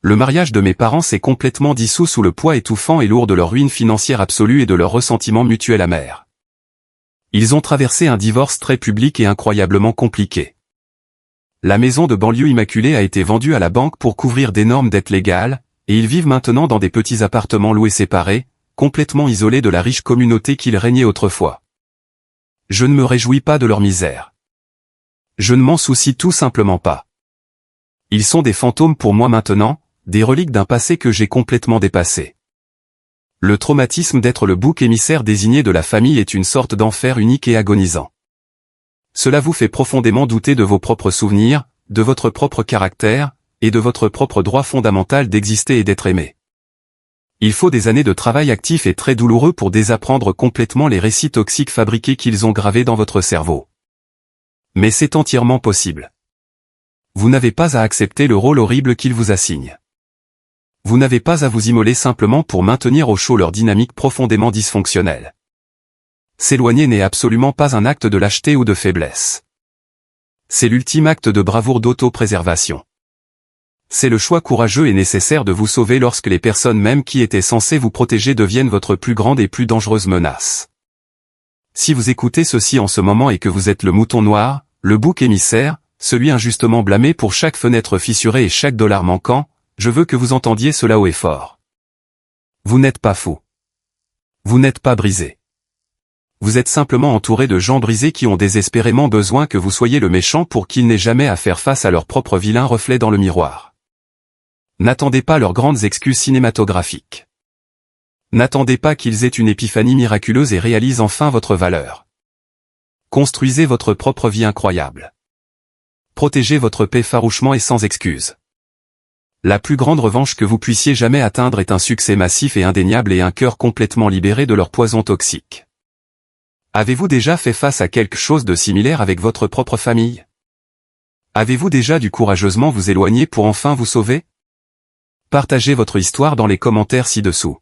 Le mariage de mes parents s'est complètement dissous sous le poids étouffant et lourd de leur ruine financière absolue et de leur ressentiment mutuel amer. Ils ont traversé un divorce très public et incroyablement compliqué. La maison de banlieue immaculée a été vendue à la banque pour couvrir d'énormes dettes légales, et ils vivent maintenant dans des petits appartements loués séparés, complètement isolés de la riche communauté qu'ils régnaient autrefois. Je ne me réjouis pas de leur misère. Je ne m'en soucie tout simplement pas. Ils sont des fantômes pour moi maintenant, des reliques d'un passé que j'ai complètement dépassé. Le traumatisme d'être le bouc émissaire désigné de la famille est une sorte d'enfer unique et agonisant. Cela vous fait profondément douter de vos propres souvenirs, de votre propre caractère, et de votre propre droit fondamental d'exister et d'être aimé. Il faut des années de travail actif et très douloureux pour désapprendre complètement les récits toxiques fabriqués qu'ils ont gravés dans votre cerveau. Mais c'est entièrement possible. Vous n'avez pas à accepter le rôle horrible qu'ils vous assignent. Vous n'avez pas à vous immoler simplement pour maintenir au chaud leur dynamique profondément dysfonctionnelle. S'éloigner n'est absolument pas un acte de lâcheté ou de faiblesse. C'est l'ultime acte de bravoure d'auto-préservation. C'est le choix courageux et nécessaire de vous sauver lorsque les personnes même qui étaient censées vous protéger deviennent votre plus grande et plus dangereuse menace. Si vous écoutez ceci en ce moment et que vous êtes le mouton noir, le bouc émissaire, celui injustement blâmé pour chaque fenêtre fissurée et chaque dollar manquant, je veux que vous entendiez cela haut et fort. Vous n'êtes pas fou. Vous n'êtes pas brisé. Vous êtes simplement entouré de gens brisés qui ont désespérément besoin que vous soyez le méchant pour qu'ils n'aient jamais à faire face à leur propre vilain reflet dans le miroir. N'attendez pas leurs grandes excuses cinématographiques. N'attendez pas qu'ils aient une épiphanie miraculeuse et réalisent enfin votre valeur. Construisez votre propre vie incroyable. Protégez votre paix farouchement et sans excuse. La plus grande revanche que vous puissiez jamais atteindre est un succès massif et indéniable et un cœur complètement libéré de leur poison toxique. Avez-vous déjà fait face à quelque chose de similaire avec votre propre famille? Avez-vous déjà dû courageusement vous éloigner pour enfin vous sauver? Partagez votre histoire dans les commentaires ci-dessous.